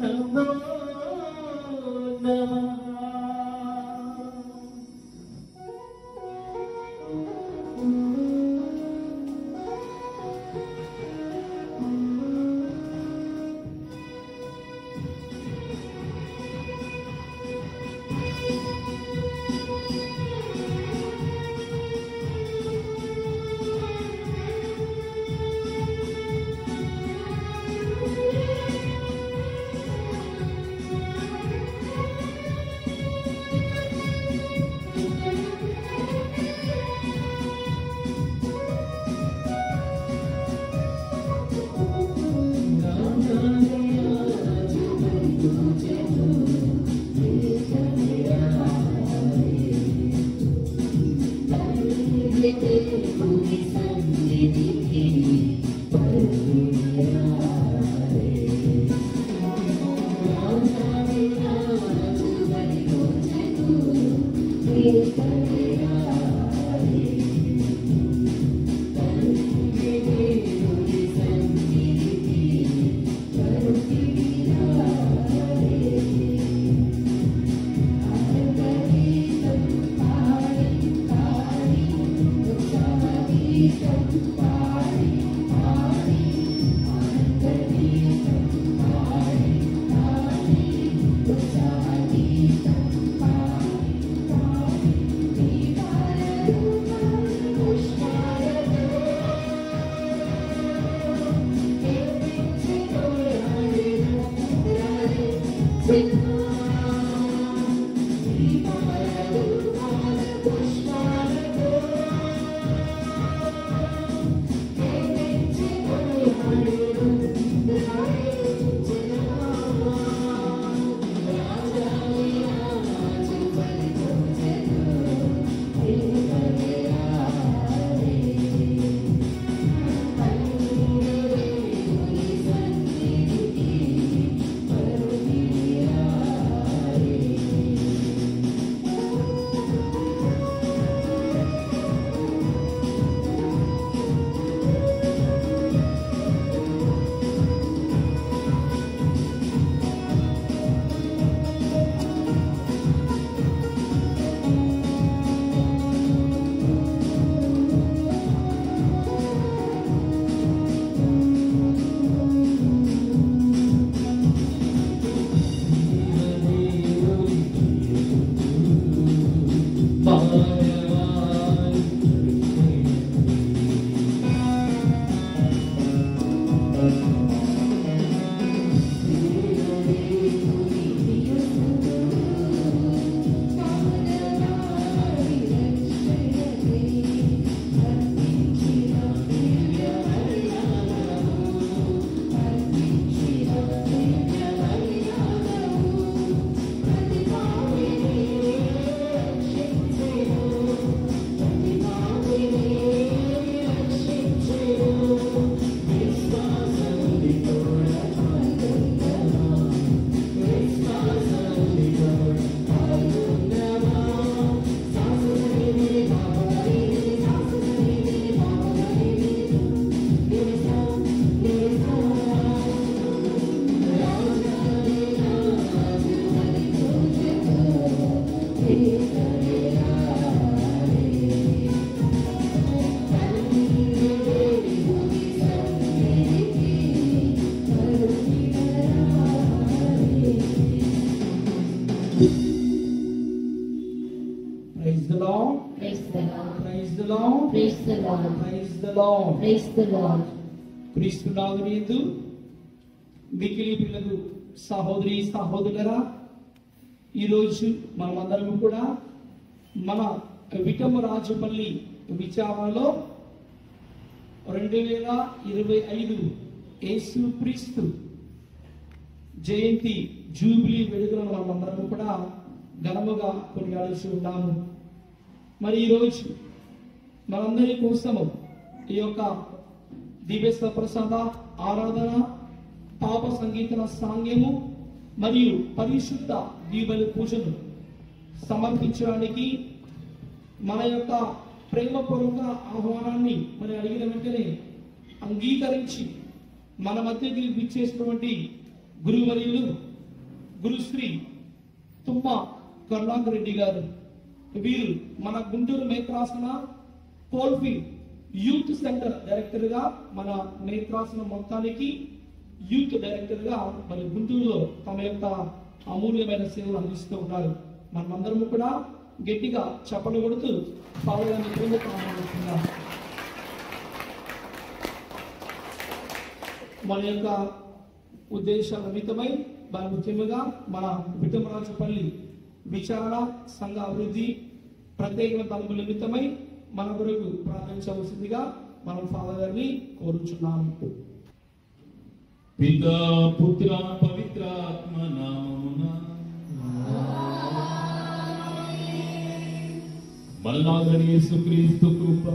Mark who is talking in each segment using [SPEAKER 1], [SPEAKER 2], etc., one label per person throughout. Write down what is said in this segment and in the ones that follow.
[SPEAKER 1] నమో నమః. Praise the Lord.
[SPEAKER 2] Praise the Lord.
[SPEAKER 1] Praise the Lord.
[SPEAKER 2] Praise the Lord.
[SPEAKER 1] Praise the Lord.
[SPEAKER 2] Praise the Lord.
[SPEAKER 1] క్రీస్తు నామమునందు మిక్కిలి పిల్లలు సహోదరి సహోదరులారా, ఈరోజు మనమందరం కూడా మన విటమరాజపల్లి విచారణలో 2025 యేసుక్రీస్తు జయంతి జూబిలీ వేడుకలను మనమందరం కూడా ఘనముగా కొనియాడుచు ఉన్నాము. మరి ఈరోజు మనందరి కోసము ఈ యొక్క దివ్య ప్రసాద ఆరాధన, పాప సంగీతన సాంగ్యము మరియు పరిశుద్ధ దీవెన పూజను సమర్పించడానికి మన యొక్క ప్రేమపూర్వక ఆహ్వానాన్ని మరి అడిగిన వెంటనే అంగీకరించి మన మధ్యకి విచ్చేసినటువంటి గురువర్యులు గురుశ్రీ తుమ్మ కరుణాకర్ రెడ్డి గారు, వీరు మన గుంటూరు మేత్రాసన కోల్ఫీల్డ్ యూత్ సెంటర్ డైరెక్టర్ గా, మన నేత్రాసన మొత్తానికి యూత్ డైరెక్టర్ గా మరి గుంటూరులో తమ యొక్క అమూల్యమైన సేవలు అందిస్తూ ఉన్నారు. మనమందరము కూడా గట్టిగా చప్పలు కొడుతూ పాల్గొని ప్రారంభిస్తున్నాం. మన యొక్క ఉద్దేశాల నిమిత్తమై మన ముఖ్యంగా మన విటమరాజపల్లి విచారణ సంఘ అభివృద్ధి ప్రత్యేక తలుపుల నిమిత్తమై మన కొరకు ప్రార్థించవలసిందిగా మనం ఫాదర్ గారిని కోరుచున్నాము.
[SPEAKER 3] పితా పుత్ర పవిత్రాత్మ నామమున మన నాథుని యేసుక్రీస్తు కృప,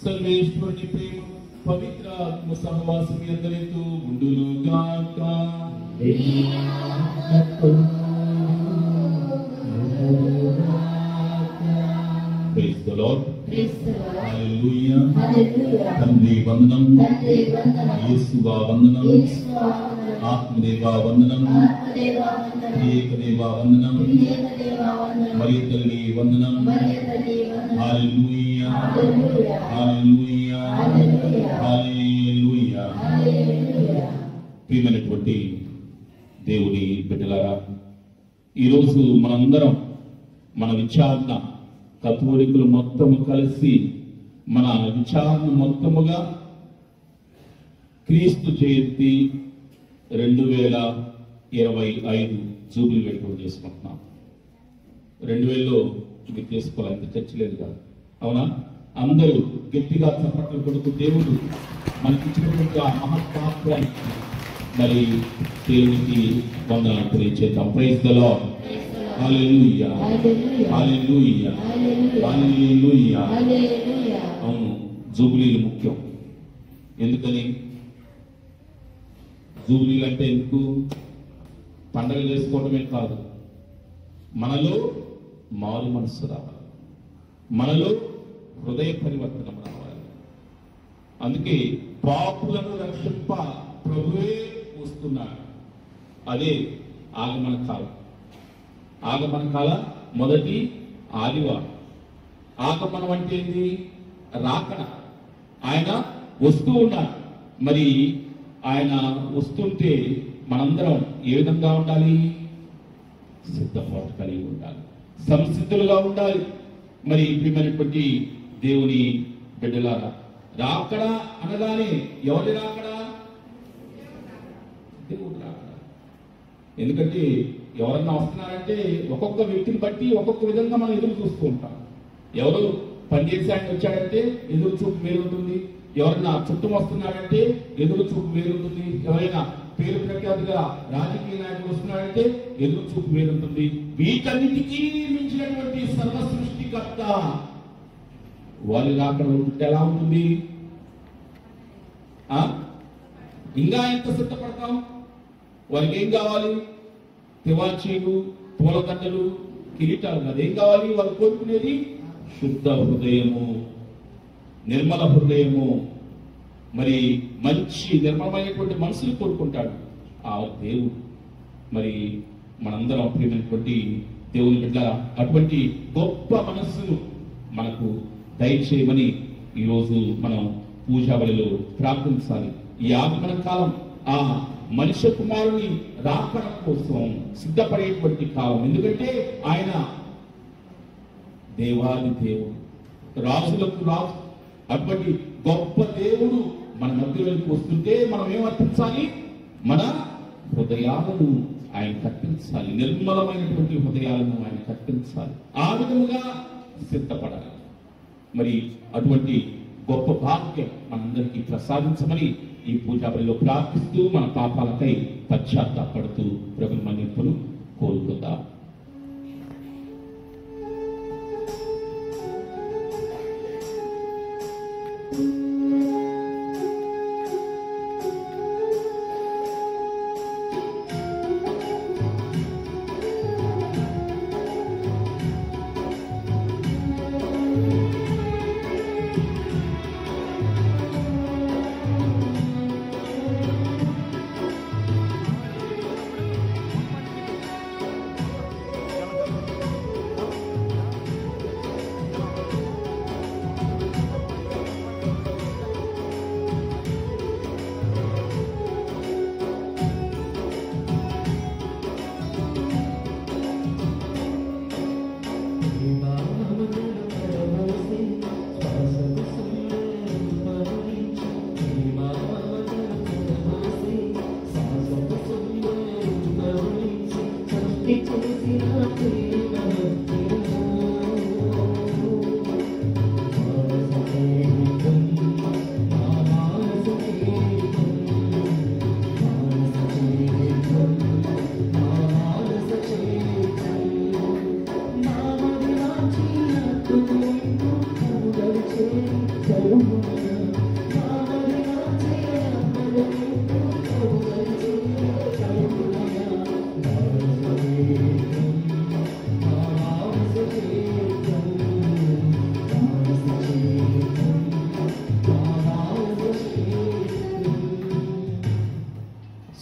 [SPEAKER 3] సర్వేశ్వరుని ప్రేమ, పవిత్రాత్మ సహవాసం మీ అందరితో ఉండునుగాక. Praise the Lord. Hallelujah. తండ్రి వందనం, యేసువా వందనం, ఆత్మదేవా వందనం, ఏకదేవా వందనం, మరియ తల్లి వందనం. హల్లెలూయా, హల్లెలూయా, హల్లెలూయా. ప్రియమైనటువంటి దేవుని బిడ్డలారా, ఈరోజు మనందరం మన విచారణ కథోలికులు మొత్తము కలిసి మన విచారణ మొత్తముగా క్రీస్తు జయంతి 2025 జూబిలీ వేడుకలు చేసుకుంటున్నాం. 2000లో మీకు చేసుకోవాలి, చర్చ లేదు కదా, అవునా? అందరూ గట్టిగా చప్పట్లు కొడుతూ దేవుడు మనకిచ్చినటువంటి ఆ మహత్వానికి మరి దేవునికి వందనాలు తెలియజేద్దాం. Praise the Lord. Hallelujah, hallelujah, hallelujah. అవును, జూబిలీలు ముఖ్యం. ఎందుకని జూబిలీలు అంటే ఎందుకు? పండగ చేసుకోవడమే కాదు, మనలో మారు మనస్సు రావాలి, మనలో హృదయ పరివర్తన రావాలి. అందుకే పాపులను రక్షింప ప్రభువే వస్తున్నాడు. అదే ఆగమన కాలం. ఆగమన కాల మొదటి ఆదివారం. ఆగమనం అంటే ఏంటి? రాకడ. ఆయన వస్తూ ఉన్నాడు. మరి ఆయన వస్తుంటే మనందరం ఏ విధంగా ఉండాలి? సిద్ధపాటు కలిగి ఉండాలి, సంసిద్ధులుగా ఉండాలి. మరి ప్రియమైనటువంటి దేవుని బిడ్డలారా, రాకడ అనగానే ఎవరి రాకడ? దేవుడు రాకడ. ఎందుకంటే ఎవరన్నా వస్తున్నారంటే ఒక్కొక్క వ్యక్తిని బట్టి ఒక్కొక్క విధంగా మనం ఎదురు చూస్తూ ఉంటాం. ఎవరు పనిచేసే ఆయన వచ్చాడంటే ఎదురు చూపు వేరుంటుంది. ఎవరన్నా చుట్టం వస్తున్నాడంటే ఎదురు చూపు వేరుంటుంది. ఎవరైనా పేరు ప్రఖ్యాతిగా రాజకీయ నాయకులు వస్తున్నాడంటే ఎదురు చూపు వేరుంటుంది. వీటన్నిటికీ మించినటువంటి సర్వ సృష్టికర్త వాళ్ళు రాకడ ఉంటే ఎలా ఉంటుంది? ఇంకా ఎంత సిద్ధపడతాం? వారికి ఏం కావాలి? తివాచీలు, పూలదండలు, కిరీటాలు కాదు. ఏం కావాలి? వాళ్ళు కోరుకునేది శుద్ధ హృదయము, నిర్మల హృదయము. మరి మంచి నిర్మలమైనటువంటి మనసులు కోరుకుంటాడు ఆ దేవుడు. మరి మనందరం ప్రియమైనటువంటి దేవుని బిడ్డ అటువంటి గొప్ప మనస్సును మనకు దయచేయమని ఈరోజు మనం పూజాబలిలో ప్రార్థించాలి. ఈ ఆగమన కాలం ఆ మనుష్య కుమారుని రాకడ కోసం సిద్ధపడేటువంటి కాలం. ఎందుకంటే ఆయన దేవాది దేవుడు, రాజులకు రాజు. అటువంటి గొప్ప దేవుడు మన మధ్యలోకి వస్తుంటే మనం ఏం అర్పించాలి? మన హృదయాలను ఆయన కట్టించాలి, నిర్మలమైనటువంటి హృదయాలను ఆయన కట్టించాలి. ఆ విధముగా సిద్ధపడాలి. మరి అటువంటి గొప్ప భాగ్యం మనందరికీ ప్రసాదించమని ఈ పూజాబలిలో ప్రార్థిస్తూ మన పాపాలకై పశ్చాత్తాపడుతూ ప్రభు మన్నింపును కోరుకుందాం.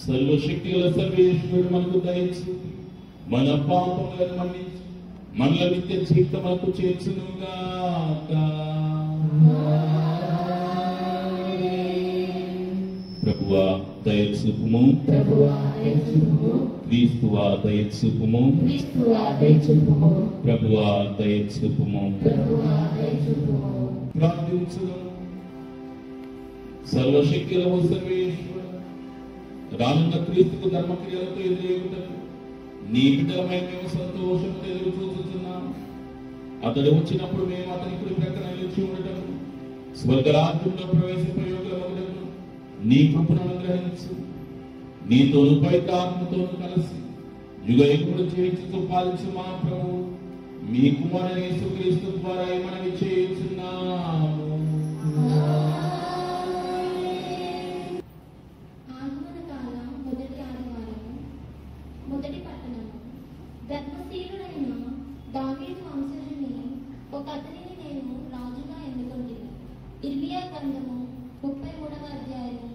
[SPEAKER 3] సర్వశక్తి గల సర్వేశ్వరుడు మనకు దయచు, మన పాపములను మన్నించు, మనల నిత్య జీవితములకు చేర్చునుగాక. ప్రభువా దయచూపుము, క్రీస్తువా దయచూపుము, ప్రభువా దయచూపుము. ప్రార్థించుదాం. సర్వశక్తి గల సర్వేశ్వరుడు, రానున్న క్రీస్తుకు ధర్మక్రియలతో ఎదురేగుటకు నీ బిడ్డలమై మేము సంతోషంతో ఎదురు చూస్తున్నాం. అతడు వచ్చినప్పుడు మేము అతని కుడి ప్రక్కన నిలిచి ఉండటం, స్వర్గరాజ్యంలో ప్రవేశింపయోగ్యమగుటకు నీ కృపను అనుగ్రహించు. నీతోను పవిత్రాత్మతోను కలిసి యుగయుగములు జీవించుతూ పాలించు మా ప్రభు మీ కుమారుని యేసుక్రీస్తు ద్వారా మనవి చేయుచున్నాము.
[SPEAKER 4] మొదటి పట్టణం. ధర్మశీలుడైన దావీదు వంశజుని ఒక అతనిని నేను రాజుగా ఎన్నుకొంటిని. ఇర్మియా గ్రంథము 33వ అధ్యాయము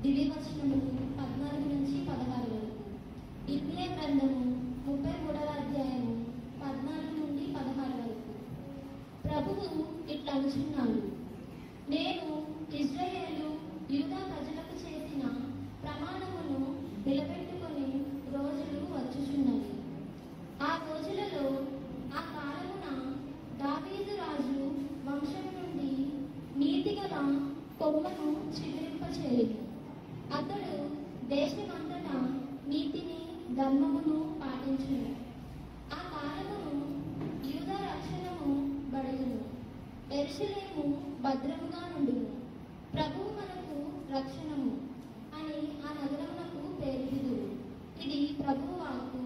[SPEAKER 4] దివ్యవచనములు 14 నుంచి 16 వరకు. ఇర్మియా గ్రంథము 33వ అధ్యాయము 14 నుండి 16 వరకు. ప్రభువు ఇట్లా అనుచున్నాడు, నేను ఇశ్రాయేలు యూదా ప్రజలకు చేసిన ప్రమాణమును నిలబెట్టుకొని రోజులు వచ్చుచున్నవి. ఆ రోజులలో ఆ కాలమున దావీదు రాజు వంశం నుండి నీతిగల కొమ్మను చిగురింపచేయును. అతడు దేశమంతటా నీతిని ధర్మమును పాటించును. ఆ కాలమును యూదా రక్షణము బడుగును, యెరూషలేము భద్రముగా నుండును. ప్రభువు మనకు రక్షణము అని ఆ నగరమునకు పేరుదురు. ఇది ప్రభువు వాక్కు.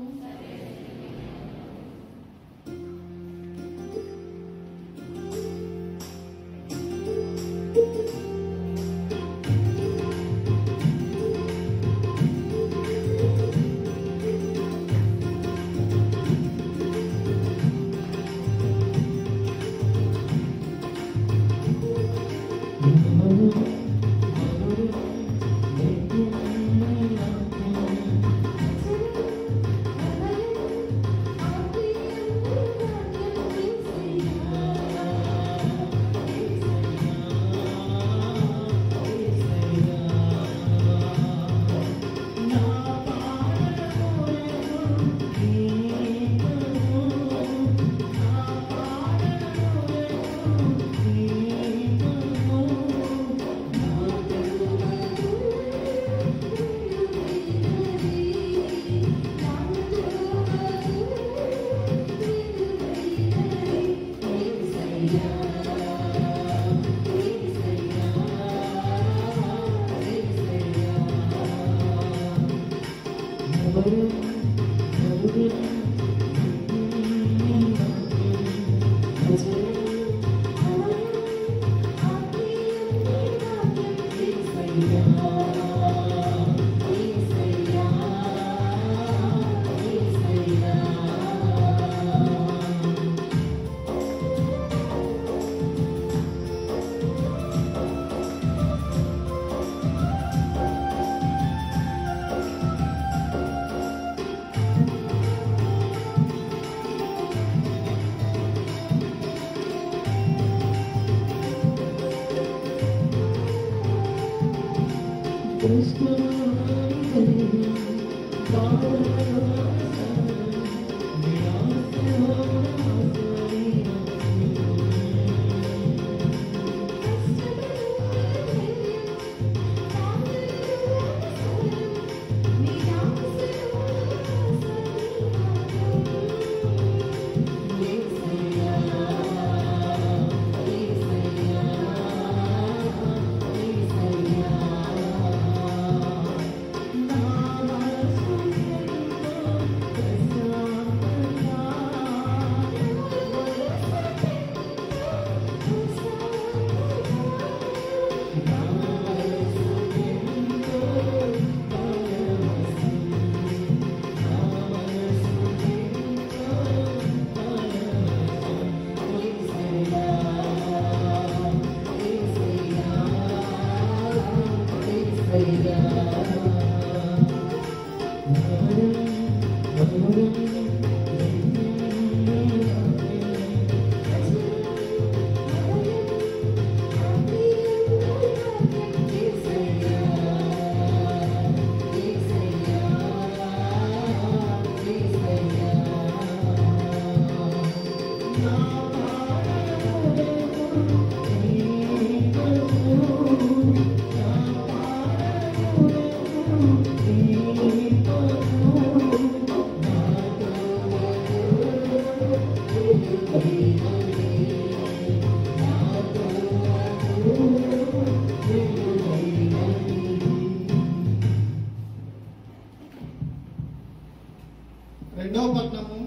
[SPEAKER 5] రెండవ పట్టణము,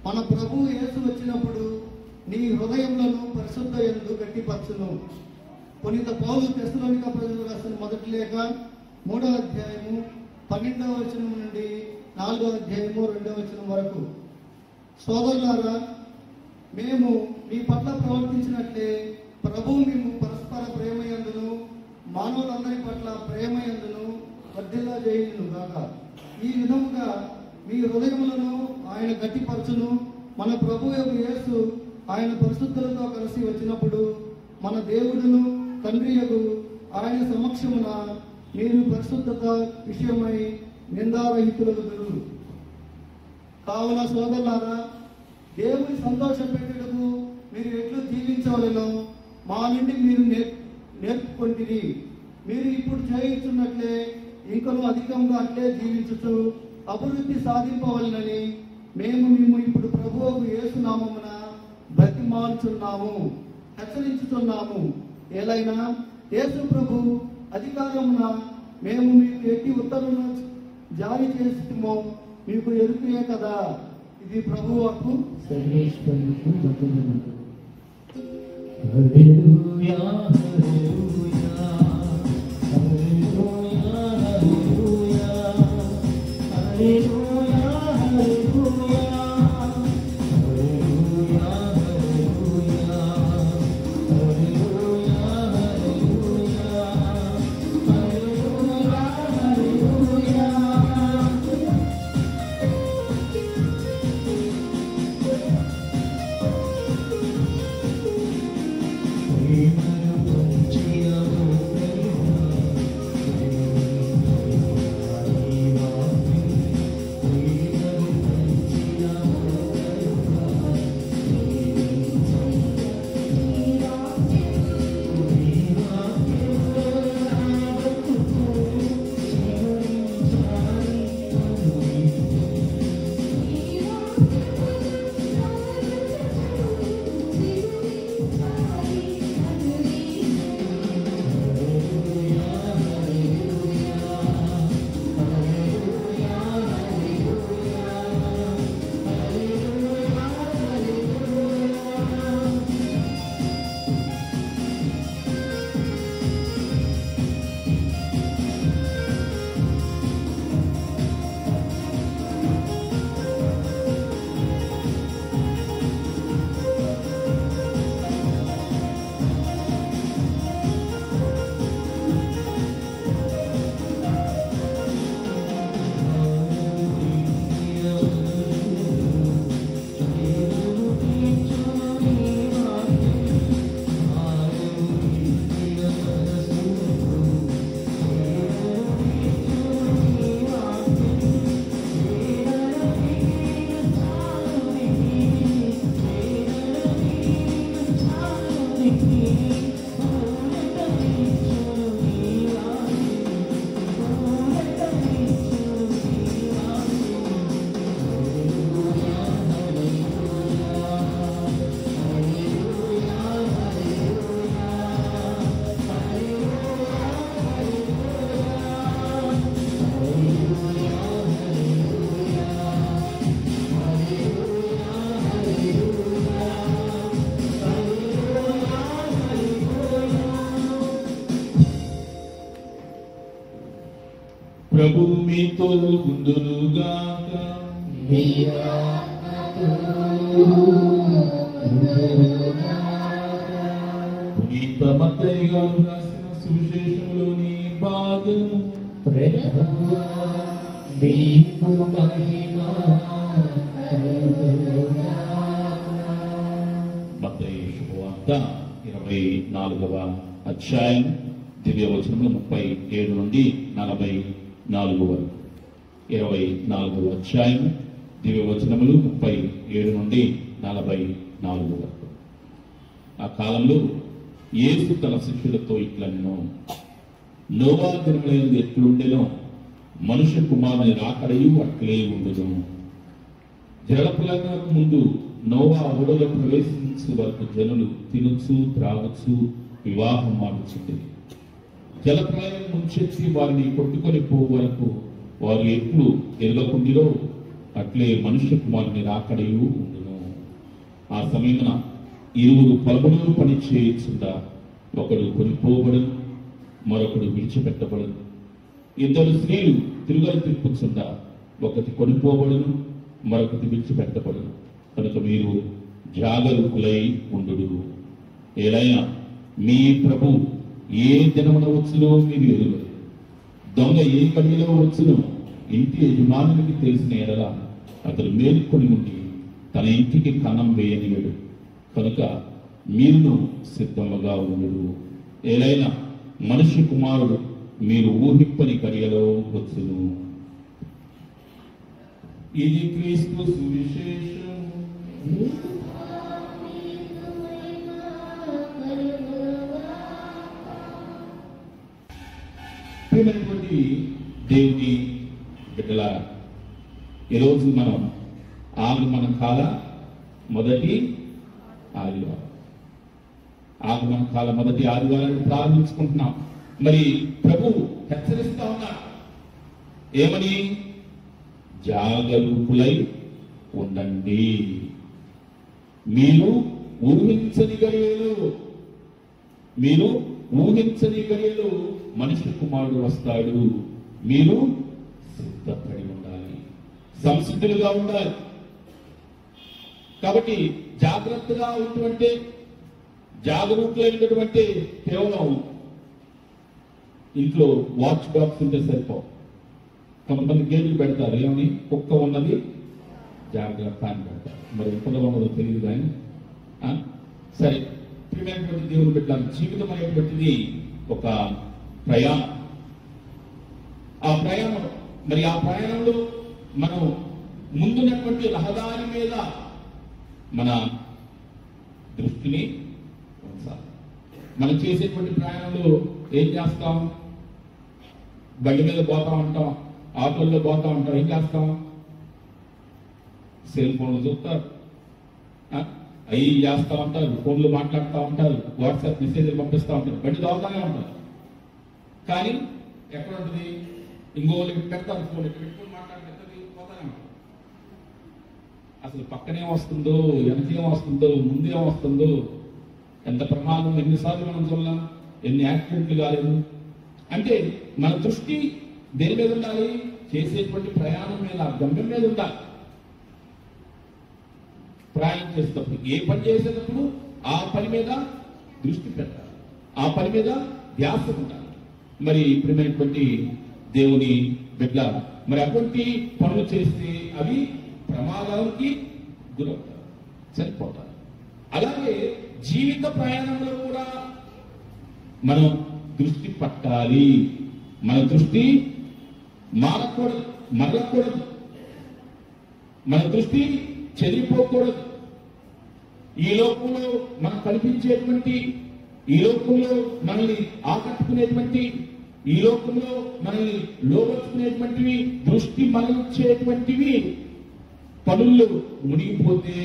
[SPEAKER 5] మన ప్రభు యేసు వచ్చినప్పుడు నీ హృదయములను పరిశుద్ధ యందు గట్టిపరచును. పునీత పౌలు తెస్సలోనిక ప్రజలకు రాసిన మొదటి లేఖ 3వ అధ్యాయము 12వ వచనం నుండి 4వ అధ్యాయము 2వ వచనం వరకు. సోదరులారా, మేము మీ పట్ల ప్రవర్తించినట్లే ప్రభు మేము పరస్పర ప్రేమయందును మానవులందరి పట్ల ప్రేమయందును వర్ధిల్లా చేయును గాక. ఈ విధముగా మీ హృదయములను ఆయన గట్టిపరచును. మన ప్రభు యేసు ఆయన పరిశుద్ధులతో కలిసి వచ్చినప్పుడు మన దేవుడును తండ్రి ఆయన సమక్షమున మీరు పరిశుద్ధత విషయమై నిందారహితులగుదురు. కావున సోదరులారా, దేవుని సంతోషపెట్టుటకు మీరు ఎట్లు జీవించవలెనో మా నుండి మీరు నేర్చుకొంటిరి. మీరు ఇప్పుడు చేయించున్నట్లే ఇంకను అధికంగా అట్లే జీవించుచు అభివృద్ధి సాధింపవలనని మేము ఇప్పుడు ప్రభువు యేసు నామమున బ్రతిమాలుచున్నాము, హెచ్చరించుతున్నాము. ఏలైనా యేసు ప్రభు అధికారమున మేము మీకు ఎట్టి ఉత్తర్వులను జారీ చేస్తామో మీకు ఎరుకే కదా. ఇది ప్రభువుకు
[SPEAKER 2] సర్వేశ్వరునికి వందనములు. హల్లెలూయా hallelujah hallelujah hallelujah hallelujah hallelujah hallelujah hallelujah hallelujah hallelujah హల్లెలూయా.
[SPEAKER 3] ప్రభు మీతో ఉండునుగాక. పునీత మత్తయి గారు రాసిన సువిశేషంలోని భాగము.
[SPEAKER 2] ప్రభువా నీకు మహిమ.
[SPEAKER 3] మత్తయి శుభవార్త 24వ అధ్యాయం దివ్యవచనములు 37 నుండి 44 వరకు. 24వ అధ్యాయం దివ్యవచనములు 37 నుండి 44 వరకు. ఆ కాలంలో యేసు తన శిష్యులతో ఇట్లనెను, నోవా దినములందు ఎట్లుండెనో మనుష్య కుమారుని రాకడయు అట్లే ఉండును. జలప్రలయమునకు ముందు నోవా ఓడలో ప్రవేశించు వరకు జనులు తినొచ్చు, త్రాగొచ్చు, వివాహం ఆడుచుండేది. జలప్రలయం ముంచెత్తి వారిని కొట్టుకొని పోవు వరకు వారు ఎట్లు ఎరగకుండిరో అట్లే మనుష్య కుమారుని రాకడయు ఉండును. ఆ సమయమున ఇరువురు పొలములో పని చేయుచుండా ఒకడు కొనిపోబడును, మరొకడు విడిచిపెట్టబడును. ఇద్దరు స్త్రీలు తిరుగలు తిప్పుచుండా ఒకటి కొనిపోబడును, మరొకటి విడిచిపెట్టబడును. కనుక మీరు జాగరూకులై ఉండుడు. ఏలైనా మీ ప్రభు ఏ దినమున వచ్చునో మీరు ఎరుగరు. దొంగ ఏ కడిలో వచ్చునో ఇంటి యజమానునికి తెలిసిన ఎడల అతడు మేలుకొని ఉండి తన ఇంటికి కన్నం వేయనియడు. కనుక మీరును సిద్ధముగా ఉండుడు. ఏలైనా మనిషి కుమారుడు మీరు ఊహింపని కడియలో వచ్చును. ఇది క్రీస్తు సువిశేషం. ప్రియమైనటువంటి దేవుని బిడ్డలారా, ఈరోజు మనం ఆగమన కాల మొదటి ఆదివారం ఆదివారాన్ని ప్రారంభించుకుంటున్నాం. మరి ప్రభు హెచ్చరిస్తా ఉన్నారు ఏమని? జాగరూకులై ఉండండి. మీరు ఊహించని గడియలు మనిషి కుమారుడు వస్తాడు. మీరు సిద్ధపడి ఉండాలి, సంసిద్ధులుగా ఉండాలి. కాబట్టి జాగ్రత్తగా ఉన్నటువంటి జాగరూకులైనటువంటి కేవలం ఇంట్లో వాచ్ బాక్స్ ఉంటే సరిపోవు. కొంతమంది గేట్లు పెడతారు, ఏమని? కుక్క ఉన్నది జాగ్రత్త అని పెడతారు. మరి ఎక్కడ ఉన్నదో తెలియదు కానీ సరే. ప్రియమైనటువంటి దేవుని బిడ్డల జీవితం అనేటువంటిది ఒక ప్రయాణం. ఆ ప్రయాణంలో మనం ముందున్నటువంటి రహదారి మీద మన దృష్టిని ఉంచాలి. మనం చేసేటువంటి ప్రయాణంలో ఏం చేస్తాం? బండి మీద పోతా ఉంటాం, ఆటోల్లో పోతా ఉంటాం. ఏం చేస్తాం? సెల్ ఫోన్లు చూస్తారు, అవి చేస్తూ ఉంటారు, ఫోన్లు మాట్లాడుతూ ఉంటారు, వాట్సాప్ మెసేజ్లు పంపిస్తూ ఉంటారు, బండి దోగుతానే ఉంటారు. కానీ ఎక్కడ ఉంటుంది? ఇంకోళ్ళకి పెడతారు, ఫోన్ పెట్టుకుని మాట్లాడుతుంది, పోతానే ఉంటారు. అసలు పక్కనే వస్తుందో, వెనకేం వస్తుందో, ముందేం వస్తుందో, ఎంత ప్రమాదం, ఎన్నిసార్లు మనం చూడలేం, ఎన్ని యాక్సిడెంట్లు కాలేదు. అంటే మన దృష్టి దేని మీద ఉండాలి? చేసేటువంటి ప్రయాణం మీద, గమ్యం మీద ఉండాలి. ప్రయాణం చేసేటప్పుడు, ఏ పని చేసేటప్పుడు ఆ పని మీద దృష్టి పెట్టాలి, ఆ పని మీద ధ్యాస ఉండాలి. మరి ప్రియమైనటువంటి దేవుని బిడ్డ, మరి అటువంటి పనులు చేస్తే అవి ప్రమాదానికి గురవుతారు, చనిపోతారు. అలాగే జీవిత ప్రయాణంలో కూడా మనం దృష్టి పట్టాలి. మన దృష్టి మరలకూడదు, మన దృష్టి చెదిరిపోకూడదు. ఈ లోకంలో మనం కనిపించేటువంటి, ఈ లోకంలో మనల్ని ఆకట్టుకునేటువంటి, ఈ లోకంలో మనల్ని లోబర్చుకునేటువంటివి, దృష్టి మరల్చేటువంటివి పనుల్లో మునిగిపోతే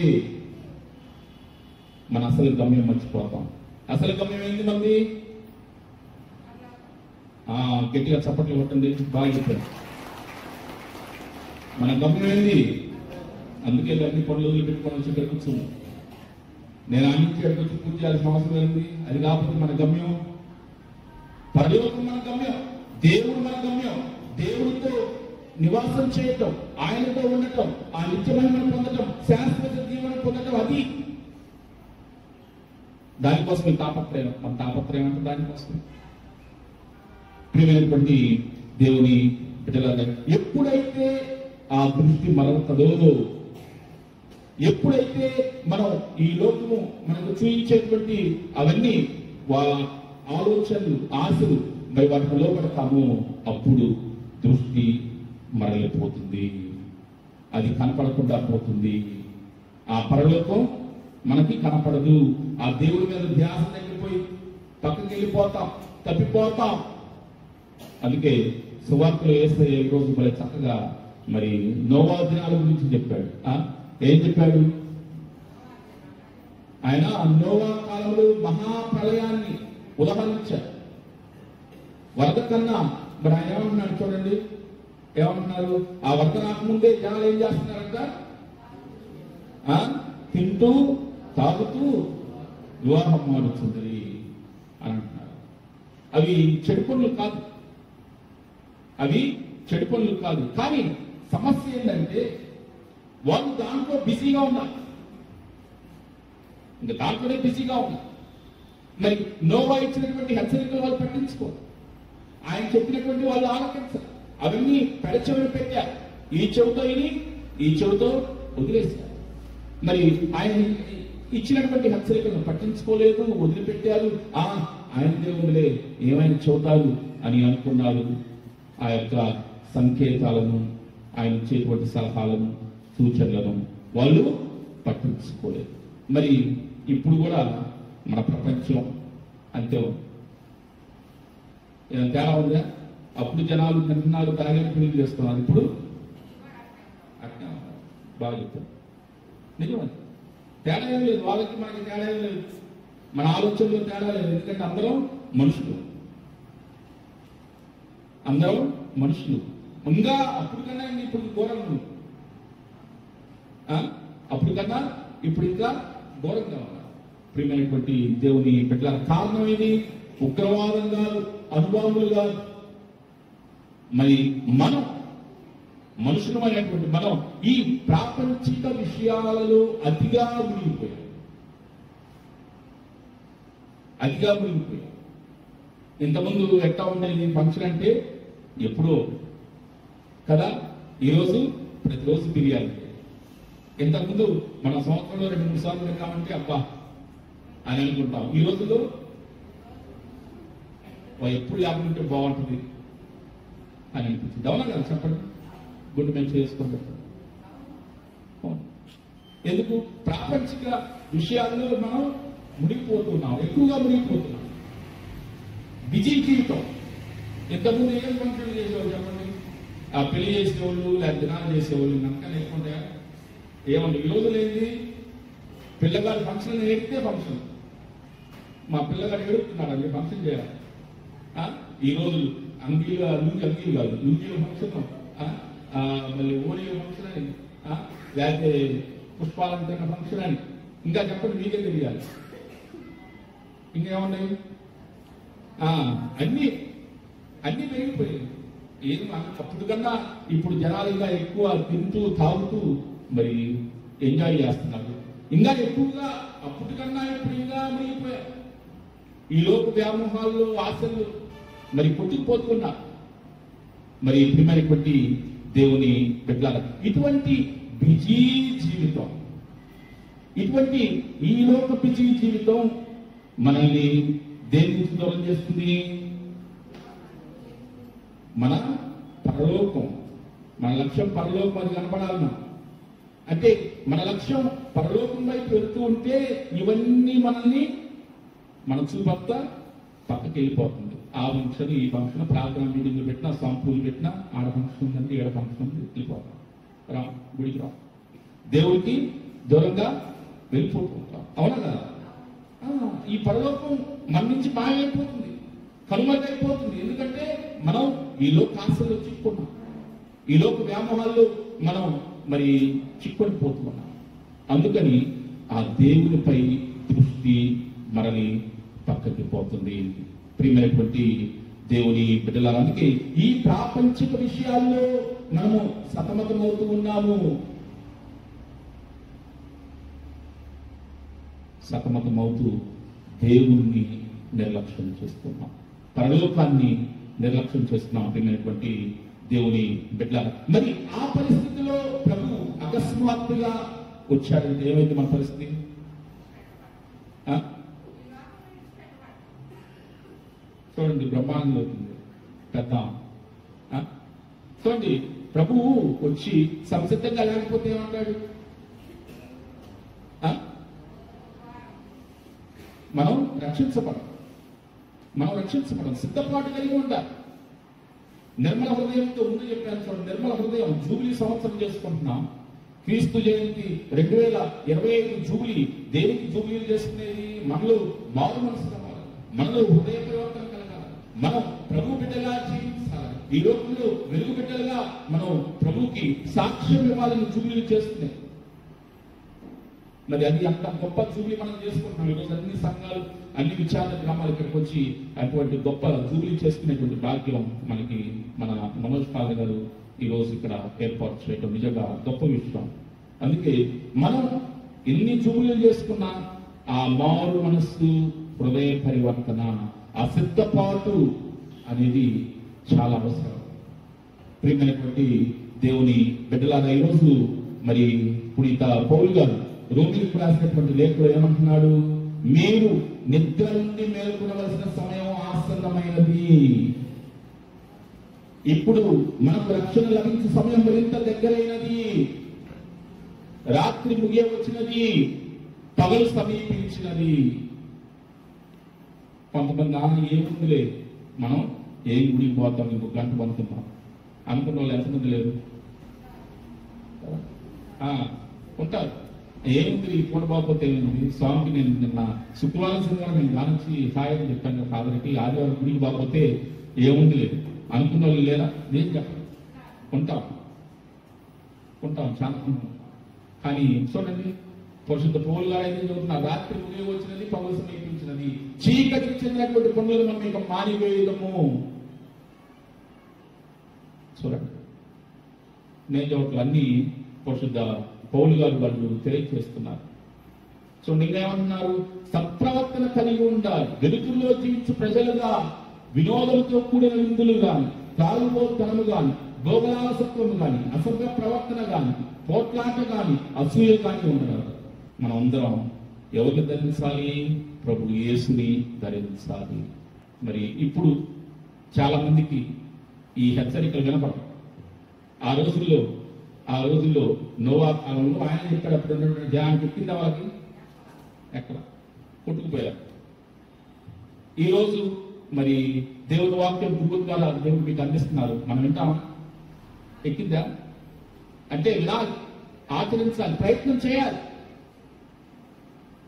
[SPEAKER 3] మన అసలు గమ్యం మర్చిపోతాం. అసలు గమ్యం ఏంది మంది? గట్టిగా చప్పట్లు కొట్టండి, బాగా చెప్పారు. మన గమ్యం ఏంది? అందుకే అన్ని పనులు పెట్టుకొని వచ్చి ఇక్కడ కూర్చున్నాం. నేను అన్నింటి ఇక్కడికి వచ్చి పూజ చేయాల్సిన అవసరం ఏంది? అది కాకపోతే మన గమ్యం పరలోకం, మన గమ్యం దేవుడు, మన గమ్యం దేవుడితో నివాసం చేయటం, ఆయనతో ఉండటం, ఆ నిత్యమైన పొందటం, శాశ్వత జీవన పొందటం. అది దానికోసం తాపత్రయం. మన తాపత్రయం అంటే దానికోసం. ప్రియమైనటువంటి దేవుని బిడ్డలారా, ఎప్పుడైతే ఆ దృష్టి మరొకదో, ఎప్పుడైతే మనం ఈ లోకము మనకు చూయించేటువంటి అవన్నీ వాళ్ళ ఆలోచనలు, ఆశలు, మరి వాటికి లోపడతాము, అప్పుడు దృష్టి మరలిపోతుంది, అది కనపడకుండా పోతుంది. ఆ పరలోకం మనకి కనపడదు. ఆ దేవుడి మీద ధ్యాస తగ్గిపోయి పక్కకి వెళ్ళిపోతాం, తప్పిపోతాం. అందుకే సువార్తలో యేసయ్య ఈ రోజు మరి చక్కగా మరి నోవా దినాల గురించి చెప్పాడు. ఏం చెప్పాడు ఆయన? నోవా కాలంలో మహాప్రళయాన్ని ఉదాహరించాడు. వరద కన్నా మరి ఆయన ఏమంటున్నాడు చూడండి, ఏమంటున్నారు? ఆ వరద రాకముందే జనాలు ఏం చేస్తున్నారంట? ఏమంటారంట? తింటూ తాగుతూ వివాహం మారుతుంది అని అంటున్నారు. అవి చెడు పనులు కాదు, అవి చెడు పనులు కాదు. కానీ సమస్య ఏంటంటే వాళ్ళు దాంట్లో బిజీగా ఉన్నారు, ఇంకా దాంట్లోనే బిజీగా ఉన్నారు. మరి నోవా ఇచ్చినటువంటి హెచ్చరికలు వాళ్ళు పట్టించుకోరు, ఆయన చెప్పినటువంటి వాళ్ళు ఆలకించారు. అవన్నీ పెడచెవిని పెట్టారు, ఈ చెవితో విని ఈ చెవితో వదిలేశారు. మరి ఆయన ఇచ్చినటువంటి హెచ్చరికలను పట్టించుకోలేదు, వదిలిపెట్టారు. ఆయన దేవుడులే ఏమైనా చూడాలి అని అనుకున్నారు. ఆ యొక్క సంకేతాలను, ఆయన ఇచ్చేటువంటి సలహాలను, సూచనలను వాళ్ళు పట్టించుకోలేదు. మరి ఇప్పుడు కూడా మన ప్రపంచం అంతే తేడా ఉందా? అప్పుడు జనాలు తింటున్నారు, తాగిన పెళ్లి చేస్తున్నారు. ఇప్పుడు అట్లా బాగా చెప్తారు. నిజమే, తేడా ఏం లేదు, వాళ్ళకి మనకి తేడా ఏం లేదు, మన ఆలోచనలో తేడా లేదు. ఎందుకంటే అందరం మనుషులు, అందరం మనుషులు. ఇంకా అప్పుడు కన్నా ఇప్పుడు ఘోరంగా ఉంది, అప్పుడు కన్నా ఇప్పుడు ఇంకా ఘోరంగా ఉన్నారు. ప్రియమైనటువంటి దేవుని బిడ్డల కారణం ఏది? ఉగ్రవాదం కాదు, అనుభవములు కాదు. మరి మనం మనుషులమైనటువంటి మనం ఈ ప్రాపంచిక విషయాలలో అతిగా మునిగిపోయాం, అతిగా మునిగిపోయాం. ఇంతకుముందు ఎట్లా ఉండేది ఫంక్షన్ అంటే ఎప్పుడో కదా, ఈరోజు ప్రతిరోజు బిర్యానీ. ఇంతకుముందు మన సంవత్సరంలో 2-3 సార్లు తిన్నామంటే అబ్బా అని అనుకుంటాం. ఈ రోజుల్లో ఎప్పుడు లేకుంటే బాగుంటుంది అని అనిపించింది. అవునా కదా? చెప్పండి, గుండె మేము చేసుకుంటాం. ఎందుకు? ప్రాపంచిక విషయాల్లో మనం మునిగిపోతున్నాం, ఎక్కువగా మునిగిపోతున్నాం. బిజీ జీవితం. ఇంతకుముందు ఏం ఫంక్షన్లు చేసేవాళ్ళు చెప్పండి? ఆ పెళ్లి చేసేవాళ్ళు లేదా దినాలు చేసేవాళ్ళు కనుక లేకుంటాయా? ఏమన్నా ఈ రోజులు ఏంటి? పిల్లగాడు ఫంక్షన్ ఏడితే ఫంక్షన్, మా పిల్లగాడు ఏడుతున్నాడు అది ఫంక్షన్ చేయాలి. ఈ రోజులు అంగీలు అంగీలు కాదు, లుంగీల ఫంక్షన్, మళ్ళీ ఓణీల ఫంక్షన్ అని, లేకపోతే పుష్పాలంకరణ ఫంక్షన్ అని, ఇంకా చెప్పండి, మీకే తెలియాలి. ఇంకేమున్నాయి? అన్ని అన్ని పెరిగిపోయాయి. ఏం అప్పుడు కన్నా ఇప్పుడు జనాలు ఇంకా ఎక్కువ తింటూ తాగుతూ మరి ఎంజాయ్ చేస్తున్నారు. ఇంకా ఎక్కువగా అప్పుడు కన్నా ఇప్పుడు ఇంకా మునిగిపోయారు. ఈ లోక వ్యామోహాల్లో ఆశలు మరి కొట్టుకుపోతున్నారు. మరి ప్రియమైనటువంటి దేవుని బిడ్డలారా, ఇటువంటి బిజీ జీవితం, ఇటువంటి ఈ లోక బిజీ జీవితం మనల్ని దేని నుంచి దూరం చేస్తుంది? మన పరలోకం. మన లక్ష్యం పరలోకం, అది కనపడాలన్నా. అంటే మన లక్ష్యం పరలోకం వైపు వెళ్తూ ఉంటే ఇవన్నీ మనల్ని మన చూపంతా పక్కకి వెళ్ళిపోతుంది. ఆ ఫంక్షన్, ఈ ఫంక్షన్, ప్రార్థన మీటింగ్లు పెట్టినా, సంపూలు పెట్టినా, ఆడ ఫంక్షన్ ఉందంటే ఏడ ఫంక్షన్ ఉంది, వెళ్ళిపోతాం. గుడికి రా, దేవుడికి దూరంగా వెళ్ళిపోతుంటాం. అవునా కదా? ఈ పరలోకం మన నుంచి మాయమైపోతుంది, కనుమరుగైపోతుంది. ఎందుకంటే మనం ఈ లోక ఆశల్లో చిక్కుకున్నాం, ఈ లోక వ్యామోహాల్లో మనం మరి చిక్కుని పోతున్నాం. అందుకని ఆ దేవునిపై దృష్టి మనని పక్కకి పోతుంది. ప్రియమైనటువంటి దేవుని బిడ్డలానికి ఈ ప్రాపంచిక విషయాల్లో మనము సతమతమవుతూ ఉన్నాము, సతమతమవుతూ దేవుణ్ణి నిర్లక్ష్యం చేస్తున్నాం, పరలోకాన్ని నిర్లక్ష్యం చేస్తున్నాం. ప్రియమైనటువంటి దేవుని బిడ్డ, మరి ఆ పరిస్థితిలో ప్రభు అకస్మాత్తుగా వచ్చాడంటే ఏమైంది మన పరిస్థితి? చూడండి, బ్రహ్మాండంగా అవుతుంది పెద్ద. చూడండి, ప్రభువు వచ్చి సంసిద్ధంగా లేకపోతే ఏమంటాడు? మనం రక్షించబడం, సిద్ధపాటు కలిగి ఉండాలి. నిర్మల హృదయంతో ముందు చెప్పాను చూడండి, నిర్మల హృదయం. జూబిలీ సంవత్సరం చేసుకుంటున్నాం, క్రీస్తు జయంతి 2025 జూబిలీ. దేనికి జూబిలీలు చేసుకునేది? మనలో మారు మనసు కావాలి, మనలో హృదయ పరివర్తన కలగాలి, మనం ప్రభు బిడ్డగా జీవించాలి. ఈ రోజుల్లో వెలుగు బిడ్డలుగా మనం ప్రభువుకి సాక్ష్యం ఇవ్వాలని జూబిలీ చేస్తున్నాయి. మరి అది అంత గొప్ప జూబిలీ మనం చేసుకుంటున్నాం. ఈరోజు అన్ని సంఘాలు, అన్ని విచారణ గ్రామాలు ఇక్కడికి వచ్చి అటువంటి గొప్ప జూబిలీ చేసుకునేటువంటి భాగ్యం మనకి మన మనోజ్ పాల్ గారు ఈ రోజు ఇక్కడ ఏర్పాటు చేయడం నిజంగా గొప్ప విషయం. అందుకే మనం ఎన్ని జూబిలీలు చేసుకున్నా ఆ మారు మనస్సు, హృదయ పరివర్తన, ఆ సిద్ధపాటు అనేది చాలా అవసరం. ప్రియమైనటువంటి దేవుని బిడ్డలాగా ఈరోజు మరి పునీత పౌలు గారు రోమిలకు రాసినటువంటి లేఖలో ఏమంటున్నాడు? మీరు నిద్ర నుండి మేల్కొనవలసిన సమయం ఆసన్నమైనది. ఇప్పుడు మనకు రక్షణ లభించే సమయం మరింత దగ్గరైనది. రాత్రి ముగియ వచ్చినది, పగలు సమీపించినది. కొంతమంది ఏముందిలే, మనం ఏం గుడికి పోతాం, ఇంకొక గంట పడుతున్నాం అనుకున్న వాళ్ళు ఎంతమంది లేరు? ఉంటారు. ఏముంది ఈ పూట బాగోతే ఏముంది, స్వామికి నేను నిన్న శుక్రవారం శనివారం నేను గానించి హాయిగా చెప్పాను కాబట్టి ఆదివారం గుడికి బాగోతే ఏముంది లేదు అనుకున్న వాళ్ళు లేరా? నేను చెప్పను. ఉంటాం చాలా. కానీ చూడండి, పరిశుద్ధ పౌలు గారు అయితే చదువుతున్నారు, రాత్రి ముగియ వచ్చినది, పగలు సమీపించినది, చీకటికి చెందినటువంటి పనులను మనం ఇక మానివేయడము. చూడండి, నేను చోట్ల అన్ని పరిశుద్ధ పౌలు గారు వాళ్ళు తెలియజేస్తున్నారు. చూడండి, ఇంకా ఏమంటున్నారు? సత్ప్రవర్తన కలిగి ఉండాలి. వెలుగుల్లో జీవించు ప్రజలుగా వినోదంతో కూడిన విందులు గాని, తాగుబోతనము గాని, భోగలాలసత్వము గాని, అసభ్య ప్రవర్తన గాని, పోట్లాట గాని, అసూయ గాని ఉండరాదు. మనం అందరం ఎవరిని ధరించాలి? ప్రభు యేసుని ధరించాలి. మరి ఇప్పుడు చాలా మందికి ఈ హెచ్చరికలు వినపడవు. ఆ రోజుల్లో నోవా కాలంలో ఆయన చెప్పాడు, అప్పుడు ఉన్నటువంటి జనానికి ఎక్కిందా వాళ్ళకి? ఎక్కడ కొట్టుకుపోయారు. ఈరోజు మరి దేవుని వాక్యం గురువు ద్వారా దేవుడు మీకు అందిస్తున్నారు, మనం వింటామా? ఎక్కిందా? అంటే వినాలి, ఆచరించాలి, ప్రయత్నం చేయాలి.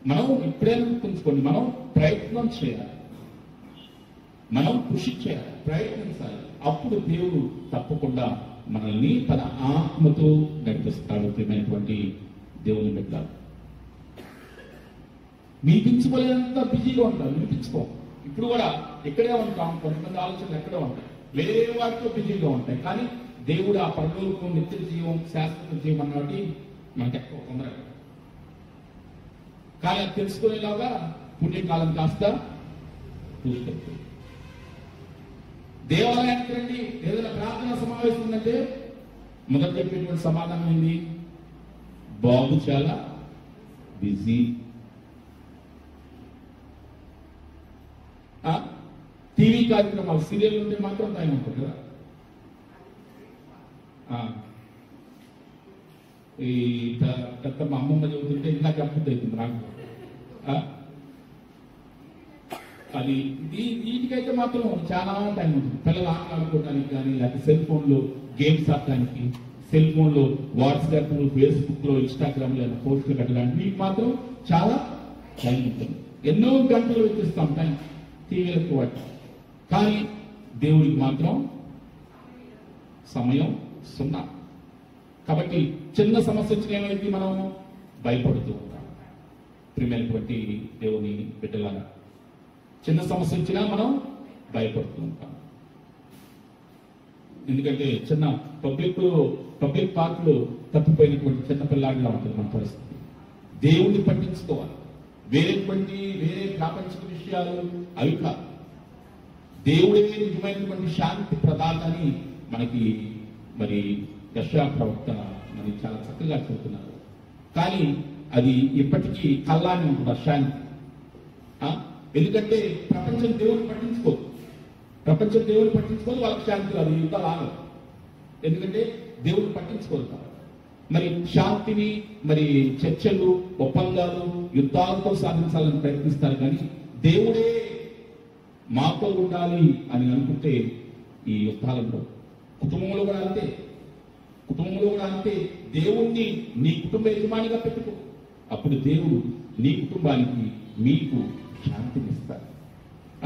[SPEAKER 3] మనం ఇప్పుడే గుర్తుంచుకోండి, మనం ప్రయత్నం చేయాలి, మనం కృషి చేయాలి, ప్రయత్నించాలి. అప్పుడు దేవుడు తప్పకుండా మనల్ని తన ఆత్మతో నడిపిస్తాడు. ప్రియమైనటువంటి దేవుని బిడ్డలారా, వినిపించుకోలేనంత బిజీగా ఉంటారు. వినిపించుకో, ఇప్పుడు కూడా ఇక్కడే ఉంటాం. కొంతమంది ఆలోచనలు ఎక్కడే ఉంటాయి, వేరే వాటితో బిజీగా ఉంటాయి. కానీ దేవుడు ఆ పరలోకం, నిత్య జీవం, శాశ్వత జీవం అన్నటి మనకి ఎక్కువ తొందరగా. కానీ అది తెలుసుకునేలాగా పుణ్యకాలం కాస్త చూసుకుంటుంది. దేవాలయానికి రండి, ఏదైనా ప్రార్థనా సమావేశం ఉందంటే మొదటి చెప్పేటువంటి సమాధానం ఏంది? బాబు చాలా బిజీ. టీవీ కార్యక్రమాలు, సీరియల్ ఉంటే మాత్రం టైం ఉంటుంది కదా. ఈ పెద్ద మా అమ్మమ్మ చదువుతుంటే ఇందాక అర్థం అవుతుంది నాకు. అది వీటికైతే మాత్రం చాలా టైం ఉంటుంది. పిల్లలు ఆటలు ఆడుకోవడానికి కానీ, లేకపోతే సెల్ ఫోన్ లో గేమ్స్ ఆడటానికి, సెల్ ఫోన్ లో వాట్సాప్, ఫేస్బుక్ లో, ఇన్స్టాగ్రామ్ లో పోస్టులు పెట్టడానికి వీటికి మాత్రం చాలా టైం ఉంటుంది. ఎన్నో గంటలు వెచ్చిస్తాం టైం టీవీలకు వాటి. కానీ దేవుడికి మాత్రం సమయం సున్నా. కాబట్టి చిన్న సమస్య వచ్చిన ఏమైంది, మనం భయపడుతూ ఉంటాం. ప్రియమైనటువంటి దేవుని బిడ్డలాగా, చిన్న సమస్య వచ్చినా మనం భయపడుతూ ఉంటాం. ఎందుకంటే చిన్న పబ్లిక్ పార్క్ లో తప్పిపోయినటువంటి చిన్న పిల్లాడిలా ఉంటుంది మన పరిస్థితి. దేవుణ్ణి పట్టించుకోవాలి. వేరే ప్రాపంచిక విషయాలు అవి కాదు. దేవుడే నిజమైనటువంటి శాంతి ప్రదాత అని మనకి మరి యెషయా ప్రవక్త మరి చాలా చక్కగా చెబుతున్నారు. కానీ అది ఇప్పటికీ కల్లానే ఉంటుంది ఆ శాంతి. ఎందుకంటే ప్రపంచం దేవుని పట్టించుకోదు. వాళ్ళకి శాంతి రాదు, యుద్ధాలు ఆగదు. ఎందుకంటే దేవుని పట్టించుకోదు కాబట్టి. మరి శాంతిని మరి చర్చలు, ఒప్పందాలు, యుద్ధాలతో సాధించాలని ప్రయత్నిస్తారు. కానీ దేవుడే మాతో ఉండాలి అని అనుకుంటే ఈ యుద్ధాలలో, కుటుంబంలో కూడా అంతే. దేవుణ్ణి నీ కుటుంబ యజమానిగా పెట్టుకో. అప్పుడు దేవుడు నీ కుటుంబానికి, మీకు శాంతినిస్తారు.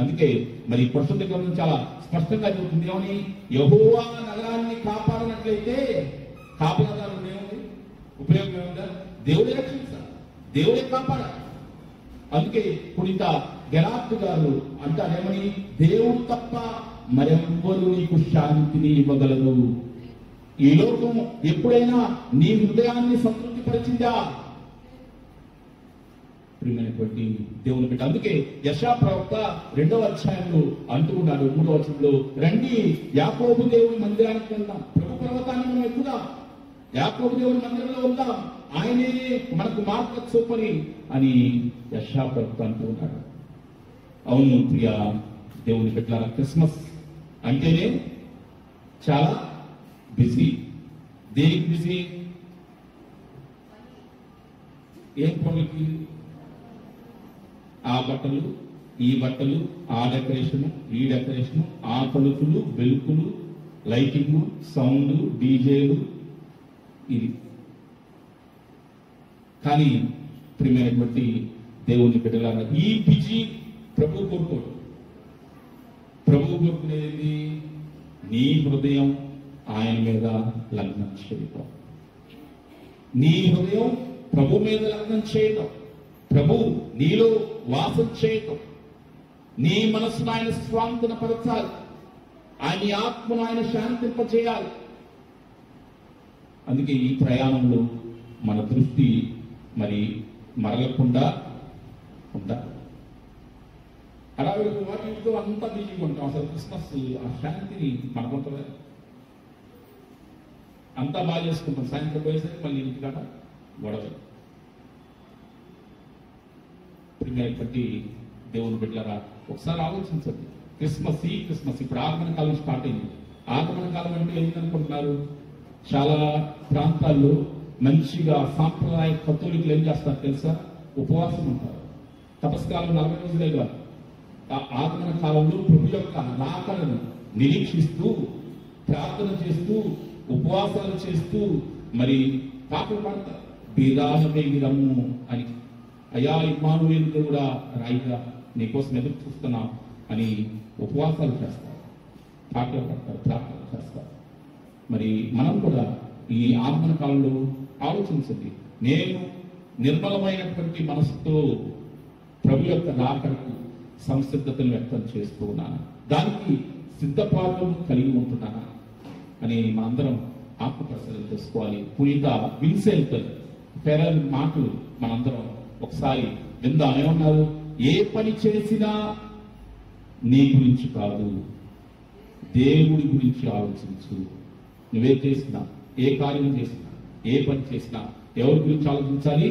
[SPEAKER 3] అందుకే మరి పరిశుద్ధ గ్రంథం చాలా స్పష్టంగా చెబుతుంది. ఏమని? యెహోవా నగరాన్ని కాపాడినట్లయితే కాపాడదారు ఏముంది? ఉపయోగం ఏముందా? దేవుడే రక్షించాలి, దేవుడే కాపాడాలి. అందుకే పునీత గెలార్డ్ గారు అంటారేమని? దేవుడు తప్ప మరెవ్వరూ నీకు శాంతిని ఇవ్వగలరు. ఈ లోకం ఎప్పుడైనా నీ హృదయాన్ని సంతృప్తి పరిచిందా? ప్రియమైనటువంటి దేవుని బిడ్డ, అందుకే యెషయా ప్రవక్త 2వ అధ్యాయంలో అంటున్నాడు 3వ వచనంలో, రండి యాకోబు దేవుని మందిరానికి వెళ్దాం, ప్రభు పర్వతాన్ని మనం ఎక్కుదాం, యాకోబు దేవుని మందిరంలో ఉందాం, ఆయనే మనకు మార్గ చూపని అని యెషయా ప్రవక్త అంటూ ఉన్నాడు. అవును ప్రియ దేవుని బిడ్డ, క్రిస్మస్ అంటేనే చాలా బిజీ. దేనికి బిజీ? ఏం పనులకి? ఆ బట్టలు, ఈ బట్టలు, ఆ డెకరేషన్, ఈ డెకరేషన్, ఆ తలుపులు, వెలుపులు, లైటింగ్, సౌండ్, డీజేలు, ఇది. కానీ ప్రియమైనటువంటి దేవుని బిడ్డలారా, ఈ బిజీ ప్రభు కోరుకోడు. ప్రభు కోరుకునేది నీ హృదయం ఆయన మీద లగ్నం చేయటం, నీ హృదయం ప్రభు మీద లగ్నం చేయటం, ప్రభు నీలో వాసం చేయటం, నీ మనసును ఆయన స్వాంతనపరచాలి, ఆయన ఆత్మను ఆయన శాంతింపచేయాలి. అందుకే ఈ ప్రయాణంలో మన దృష్టి మరి మరలకుండా ఉండాలి. అలాగే వాటితో అంతా బిజీగా ఉంటాం. అసలు క్రిస్మస్ ఆ శాంతిని మనకుంటుందా? అంతా బాగా చేసుకుంటాం, సాయంత్రం పోయేసరికి మళ్ళీ ఇంటికాడ గొడవ. ప్రియమైనటువంటి దేవుని బిడ్డలారా, ఒకసారి ఆలోచించండి. క్రిస్మస్ ఇప్పుడు ఆగమన కాలం స్టార్ట్ అయింది. ఆగమన కాలం అంటే ఏంటనుకుంటున్నారు? చాలా ప్రాంతాల్లో మంచిగా సాంప్రదాయ కథోలికులు ఏం చేస్తారు తెలుసా? ఉపవాసం ఉంటారు. తపస్కాలం 40 రోజులే కాదు, ఆ ఆగమన కాలంలో ప్రభు యొక్క రాకడను నిరీక్షిస్తూ, ప్రార్థన చేస్తూ, ఉపవాసాలు చేస్తూ మరి పాటలు పాడతారు. బీరాహమే రమ్ము అని, అయ్యా ఇమ్మానుయేలు దేవుడా రాయిగా నీకోసం ఎదురు చూస్తున్నాం అని ఉపవాసాలు చేస్తారు, పాటలు పాడతారు, ప్రార్థన చేస్తారు. మరి మనం కూడా ఈ ఆగమన కాలంలో ఆలోచించండి. నేను నిర్మలమైనటువంటి మనసుతో ప్రభు యొక్క రాకడకు సంసిద్ధతను వ్యక్తం చేస్తూ ఉన్నాను, దానికి సిద్ధపాటు కలిగి ఉంటున్నానా అని మనందరం ఆత్మపరిశీలన చేసుకోవాలి. పునీత విన్సెంట్ ఫెరల్ మాటలు మనందరం ఒకసారి విందాం. ఏమన్నారు? ఏ పని చేసినా నీ గురించి కాదు, దేవుడి గురించి ఆలోచించు. నువ్వే చేసినా, ఏ కార్యం చేసినా, ఏ పని చేసినా ఎవరి గురించి ఆలోచించాలి?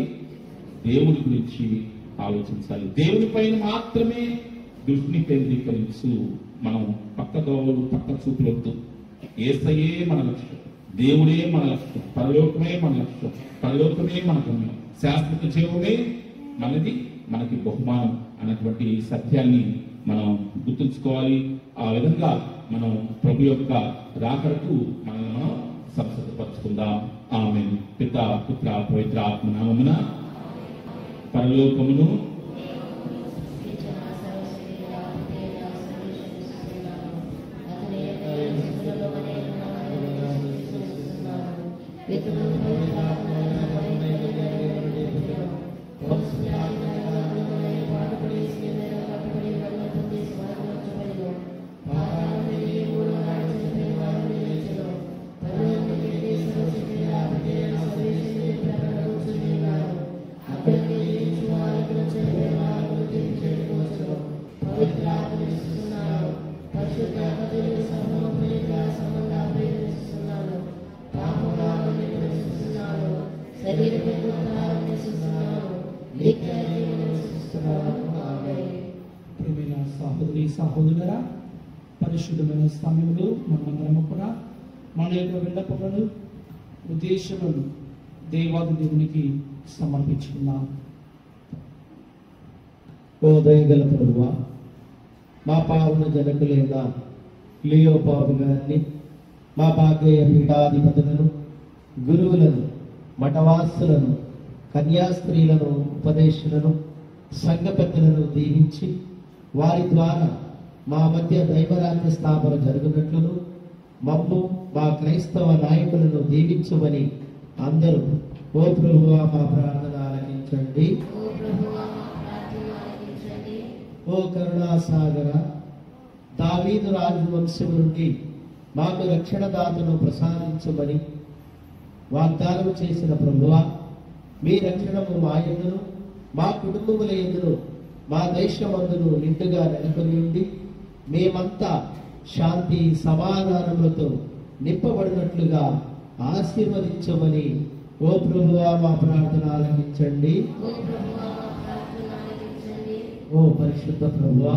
[SPEAKER 3] దేవుడి గురించి ఆలోచించాలి. దేవుని పైన మాత్రమే దృష్టిని కేంద్రీకరించు. మనం పక్క దోవలు, పక్క చూపులొద్దు. యేసయ్యే మన లక్ష్యం, దేవుడే మన లక్ష్యం, పరలోకమే మన లక్ష్యం, పరలోకమే మన గమ్యం, శాశ్వత జీవమే మనది, మనకి బహుమానం అన్నటువంటి సత్యాన్ని మనం గుర్తుంచుకోవాలి. ఆ విధంగా మనం ప్రభు యొక్క రాకడకు మనం సంసిద్ధపరచుకుందాం. ఆమేన్. పితా, పుత్ర, పవిత్ర ఆత్మ నామమున పరలోకమును
[SPEAKER 1] సహోదరి సహోదరులారా, పరిశుద్ధమైన సమయంలో మనమందరం కూడా మన యొక్క విన్నపములను, ఉద్దేశములను దేవాది దేవునికి సమర్పించుకున్నాం.
[SPEAKER 2] ఓ దయగల ప్రభువా, మా పావన జనకులైన లియో బాబు గారిని, మా భాగ్య పీఠాధిపతులను, గురువులను, మఠవాసులను, కన్యాస్త్రీలను, ఉపదేశులను, సంఘ పెద్దలను దీవించి వారి ద్వారా మా మధ్య దైవరాజ్య స్థాపన జరుగునట్లును మమ్ము మా క్రైస్తవ నాయకులను దీవించమని అందరూ ఓ ప్రభువా మా ప్రార్థన ఆలకించండి. ఓ కరుణాసాగర, దావీదు రాజు వంశం నుండి మాకు రక్షణదాతను ప్రసాదించమని వాగ్దానం చేసిన ప్రభువా, మీ రక్షణము మా యందును మా కుటుంబముల యందును మా దేశమందును నిండుగా నెలకొని ఉండి మేమంతా శాంతి సమాధానములతో నింపబడినట్లుగా ఆశీర్వదించమని ఓ ప్రభువా మా ప్రార్థన ఆలకించండి. ఓ పరిశుద్ధ ప్రభువా,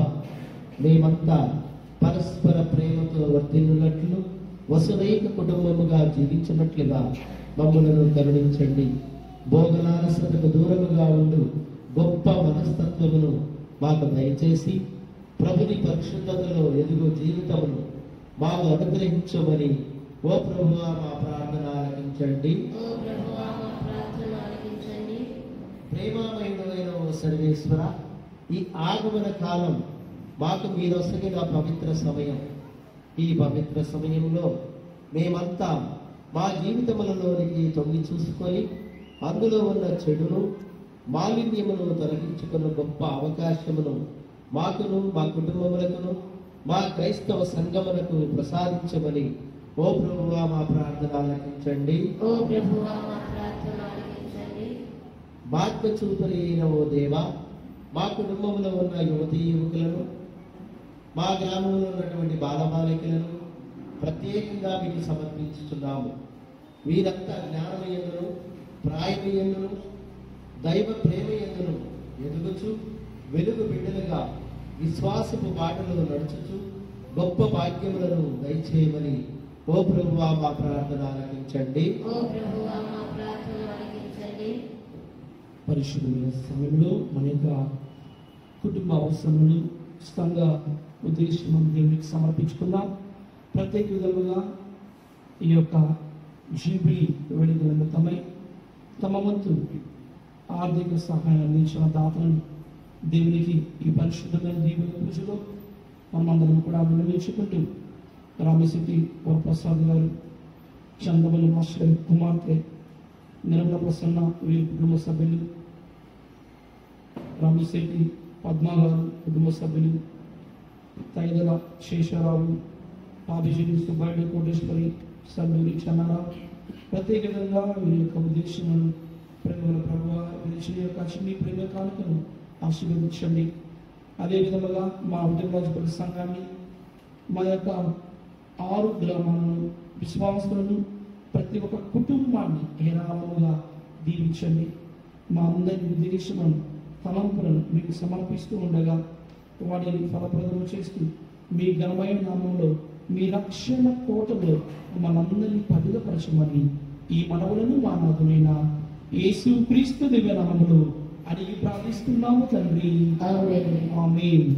[SPEAKER 2] మేమంతా పరస్పర ప్రేమతో వర్తిల్లునట్లు వసుదైక కుటుంబముగా జీవించినట్లుగా మమ్మలను కరుణించండి. భోగనాలసతకు దూరముగా ఉండు గొప్ప మనస్తత్వమును మాకు దయచేసి ప్రభుని పరిశుద్ధతలో ఎదుగు జీవితమును మాకు అనుగ్రహించమని ఓ ప్రభువా మా ప్రార్థన ఆలకించండి. ప్రేమామయుడైన ఓ సర్వేశ్వర, ఈ ఆగమన కాలం మాకు మీరొసగిన పవిత్ర సమయం. ఈ పవిత్ర సమయంలో మేమంతా మా జీవితములలోనికి తొంగి చూసుకొని అందులో ఉన్న చెడును మాలిన్యమును తొలగించుకున్న గొప్ప అవకాశమును మాకును మా కుటుంబములకును మా క్రైస్తవ సంఘములకు ప్రసాదించమని ఓ ప్రభువా మా ప్రార్థన ఆలకించండి. మార్గ చూపరి అయిన ఓ దేవా, మా కుటుంబంలో ఉన్న యువతీ యువకులను మా గ్రామంలో ఉన్నటువంటి బాలబాలికలను ప్రత్యేకంగా మీకు సమర్పించుతున్నాము. వీరంతా జ్ఞానమయందును ప్రాయమయందును దైవ ప్రేమయందును ఎదుగుచు వెలుగు బిడ్డలుగా విశ్వాసపు బాటలో నడుచుచు గొప్ప భాగ్యములను దయచేయమని ఓ ప్రభువా మా ప్రార్థన ఆలకించండి.
[SPEAKER 1] పరిశుద్ధమైన సమయంలో మన యొక్క కుటుంబ అవసరములు సంఘ ఉద్దేశం దేవునికి సమర్పించుకున్నాం. ప్రత్యేక విధముగా ఈ యొక్క జూబిలీ వేడుకల నిమిత్తమై తమ వంతు ఆర్థిక సహాయం అందించిన దాతలను దేవునికి ఈ పరిశుద్ధమైన దీవుల పూజలో మనమందరం కూడా విన్నవించుకుంటూ రామశెట్టి వరప్రసాద్ గారు, చందమల్లి మాస్టర్ కుమార్తె నిర్మల ప్రసన్న వీరి కుటుంబ సభ్యులు, రామశెట్టి పద్మ గారు కుటుంబ సభ్యులు, తైదల శేషారావు, పాపిశెట్టి సుబ్బారెడ్డి, కోటేశ్వరి, సభ్యులు చెన్నారావు, ప్రత్యేకంగా వీరి యొక్క ఉద్దేశములను ప్రేమల ప్రభువా వీరి యొక్క చిన్ని ప్రేమ కానుకను ఆశీర్వదించండి. అదేవిధంగా మా ఉద్యోగరాజుపల్లి సంఘాన్ని, మా యొక్క 6 గ్రామాలను, విశ్వాసులను, ప్రతి ఒక్క కుటుంబాన్ని ఏరాళముగా దీవించండి. మా అందరి ఉద్దేశములను తలంపులను మీకు సమర్పిస్తూ ఉండగా వాటిని ఫలప్రదం చేస్తూ మీ ఘనమైన నామంలో మీ రక్షణ కోటలో మనందరినీ పదిలపరచమని ఈ మనవులను మా నాథుడైన యేసు క్రీస్తు దివ్య నామములో అడిగి ప్రార్థిస్తున్నాము తండ్రి. ఆమేన్.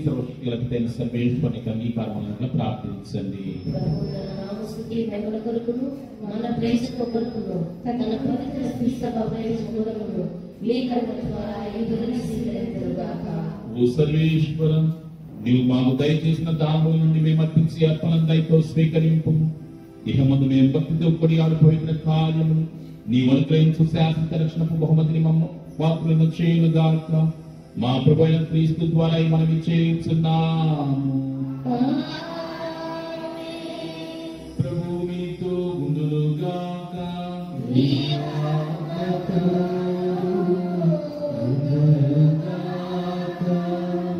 [SPEAKER 3] సర్వశక్తులైన సర్వేశ్వరునికి అంగీకారం ప్రార్థించండి.
[SPEAKER 6] నామస్తుతి మహిమల కొరకును మన ప్రేక్షకుల కొరకును తన పవిత్ర శ్రీసభ ప్రేక్షకులను మీ కర్మ ద్వారా ఎదురుని స్వీకరించుగాక.
[SPEAKER 3] ఓ సర్వేశ్వరం, నీవు మాకు దయచేసిన దానముల నుండి మేము అర్పించి అర్పణం దయతో స్వీకరింపు. ఇహ ముందు మేము భక్తితో కొనియాడు పవిత్ర కార్యము నీవు అనుగ్రహించు శాశ్వత రక్షణపు బహుమతిని వాకులను చేయునుగాక. మా ప్రభు అయిన క్రీస్తు ద్వారా మనం చేయుచున్నాము. ప్రభు మీతో ఉండునుగాక.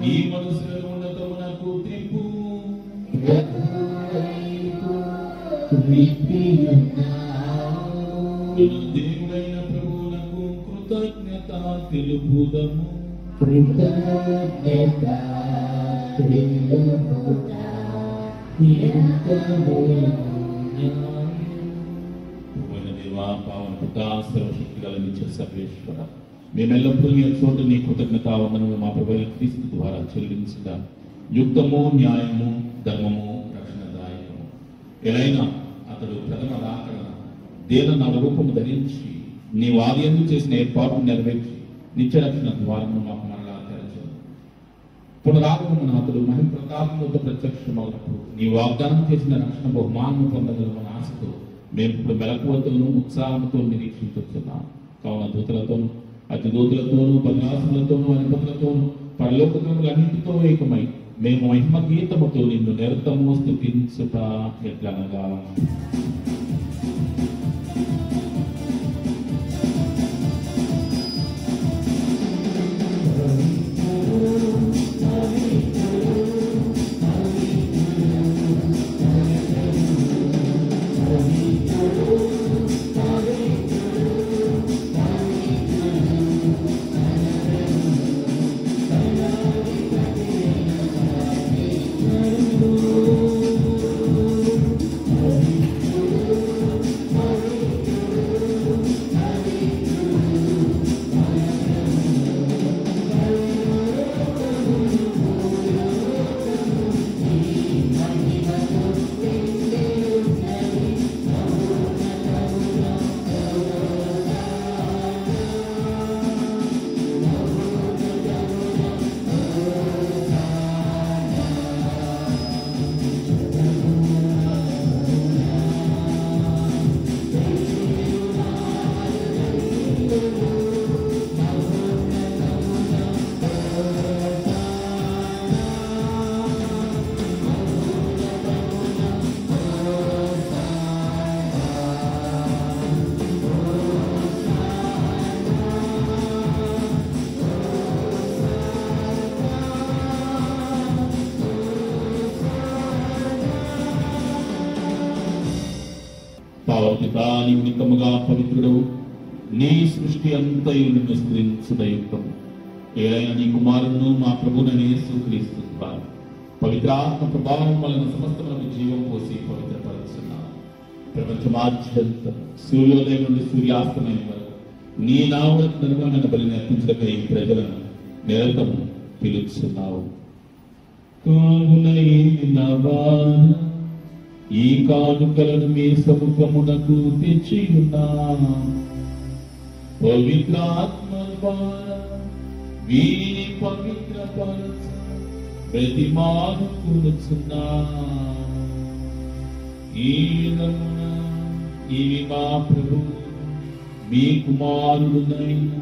[SPEAKER 3] ఈ మనసులను ఉన్నతమునకు త్రిప్పు. దేవుడైన ప్రభువునకు కృతజ్ఞత తెలుపుదము. సర్వేశ్వర, మేమెల్లప్పుడూ నీ చోటు నీ కృతజ్ఞత వందనము మా ప్రభు క్రీస్తు ద్వారా చెల్లించగా యుక్తము, న్యాయము, ధర్మము, రక్షణదాయకము. ఎలైనా అతడు ప్రథమ రాకడ దేన రూపము ధరించి నీ వాద్యందు చేసిన ఏర్పాటు నెరవేర్చి నిత్యరక్షణ ద్వారము మాకు మరలా తెరచు. పునరాగమన అతడు మహిమ ప్రతాపముతో ప్రత్యక్షమవునప్పుడు నీ వాగ్దానం చేసిన రక్షణ బహుమానం పొందగలమని ఆశతో మేము ఇప్పుడు మెలకువతోనూ ఉత్సాహంతో నిరీక్షించుతున్నాం. కావున దూతలతోనూ అతి దూతలతోనూ బదలాసులతోనూ అధిపతులతోనూ పరలోకములన్నింటితో ఏకమై మేము మహిమ గీతముతో నిన్ను నిరతము స్తుతించుట ఎట్లనగా. నీవు నిత్యముగా పవిత్రుడవు, నీ సృష్టి అంతయు నిన్ను స్తుతించుటయుక్తము. ఏలైన నీ కుమారుడును మా ప్రభువునైన యేసుక్రీస్తు ద్వారా పవిత్రాత్మ ప్రభావం వలన సమస్తములకు జీవం పోసి పవిత్రపరుచున్నావు. ప్రపంచమాద్యంత సూర్యోదయం నుండి సూర్యాస్తమయం వరకు నీ నామమునకు నిర్మలమైన బలిని అర్పించడమే ఈ ప్రజలను నిరతము పిలుచున్నావు. కావున ఈ కానుకలను మీ సముఖమునకు తెచ్చియున్నాము. పవిత్రాత్మ ద్వారా వీరిని పవిత్రపరచ ప్రతిమాను కూర్చున్నాము. ఈ విధమున ఇవి మా ప్రభు మీ కుమారుడునైన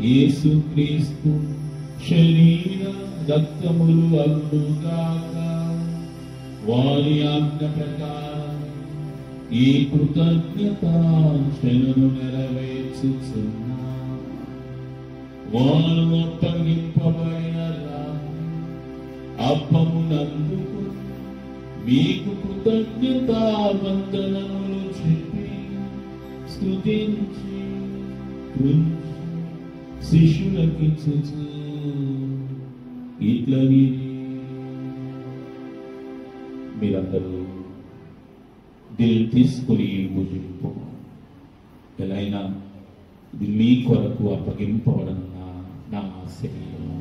[SPEAKER 3] యేసుక్రీస్తు శరీర రక్తములు అగుగాక. వారి ఆజ్ఞ ప్రకారం ఈ కృతజ్ఞతార్చనను నెరవేర్చుచున్నాము. వారు అప్పగింపబడిన అప్పమునందుకు మీకు కృతజ్ఞతావందనములు చెప్పి స్తుతించి శిష్యులకిచ్చుచు ఇట్లని మీరందరూ దీన్ని తీసుకుని భుజింపు. ఎలైనా ఇది మీ కొరకు అప్పగింపబడిన నా శరీరం.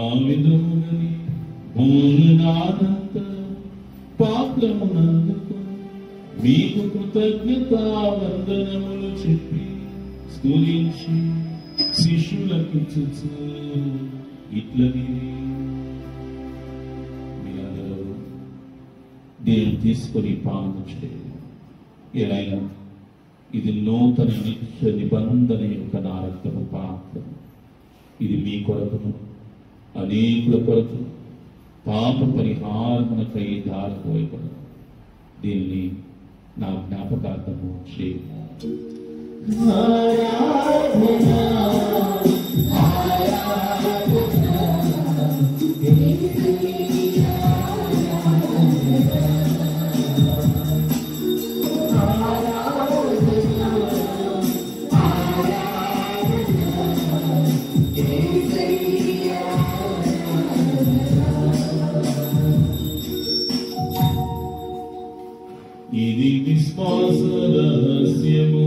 [SPEAKER 3] ఆవిధమునని భూమినానంత పాత్రమునందుకు మీకు కృతజ్ఞతావందనములు చెప్పి స్తుతించి శిష్యులకు ఇచ్చుచు ఇట్లని మీరందరూ దేవుని తీసుకొని పాలన చేయాలి. ఎలాగైనా ఇది నూతన నిత్య నిబంధన యొక్క నా రక్తము పాత్ర. ఇది మీ కొరకును అనేకుల కొరకు పాప పరిహారమునకై దారిపోయబడదు. దీన్ని నా జ్ఞాపకార్థము చేయాలి. ఇది విశ్వాస రహస్యము.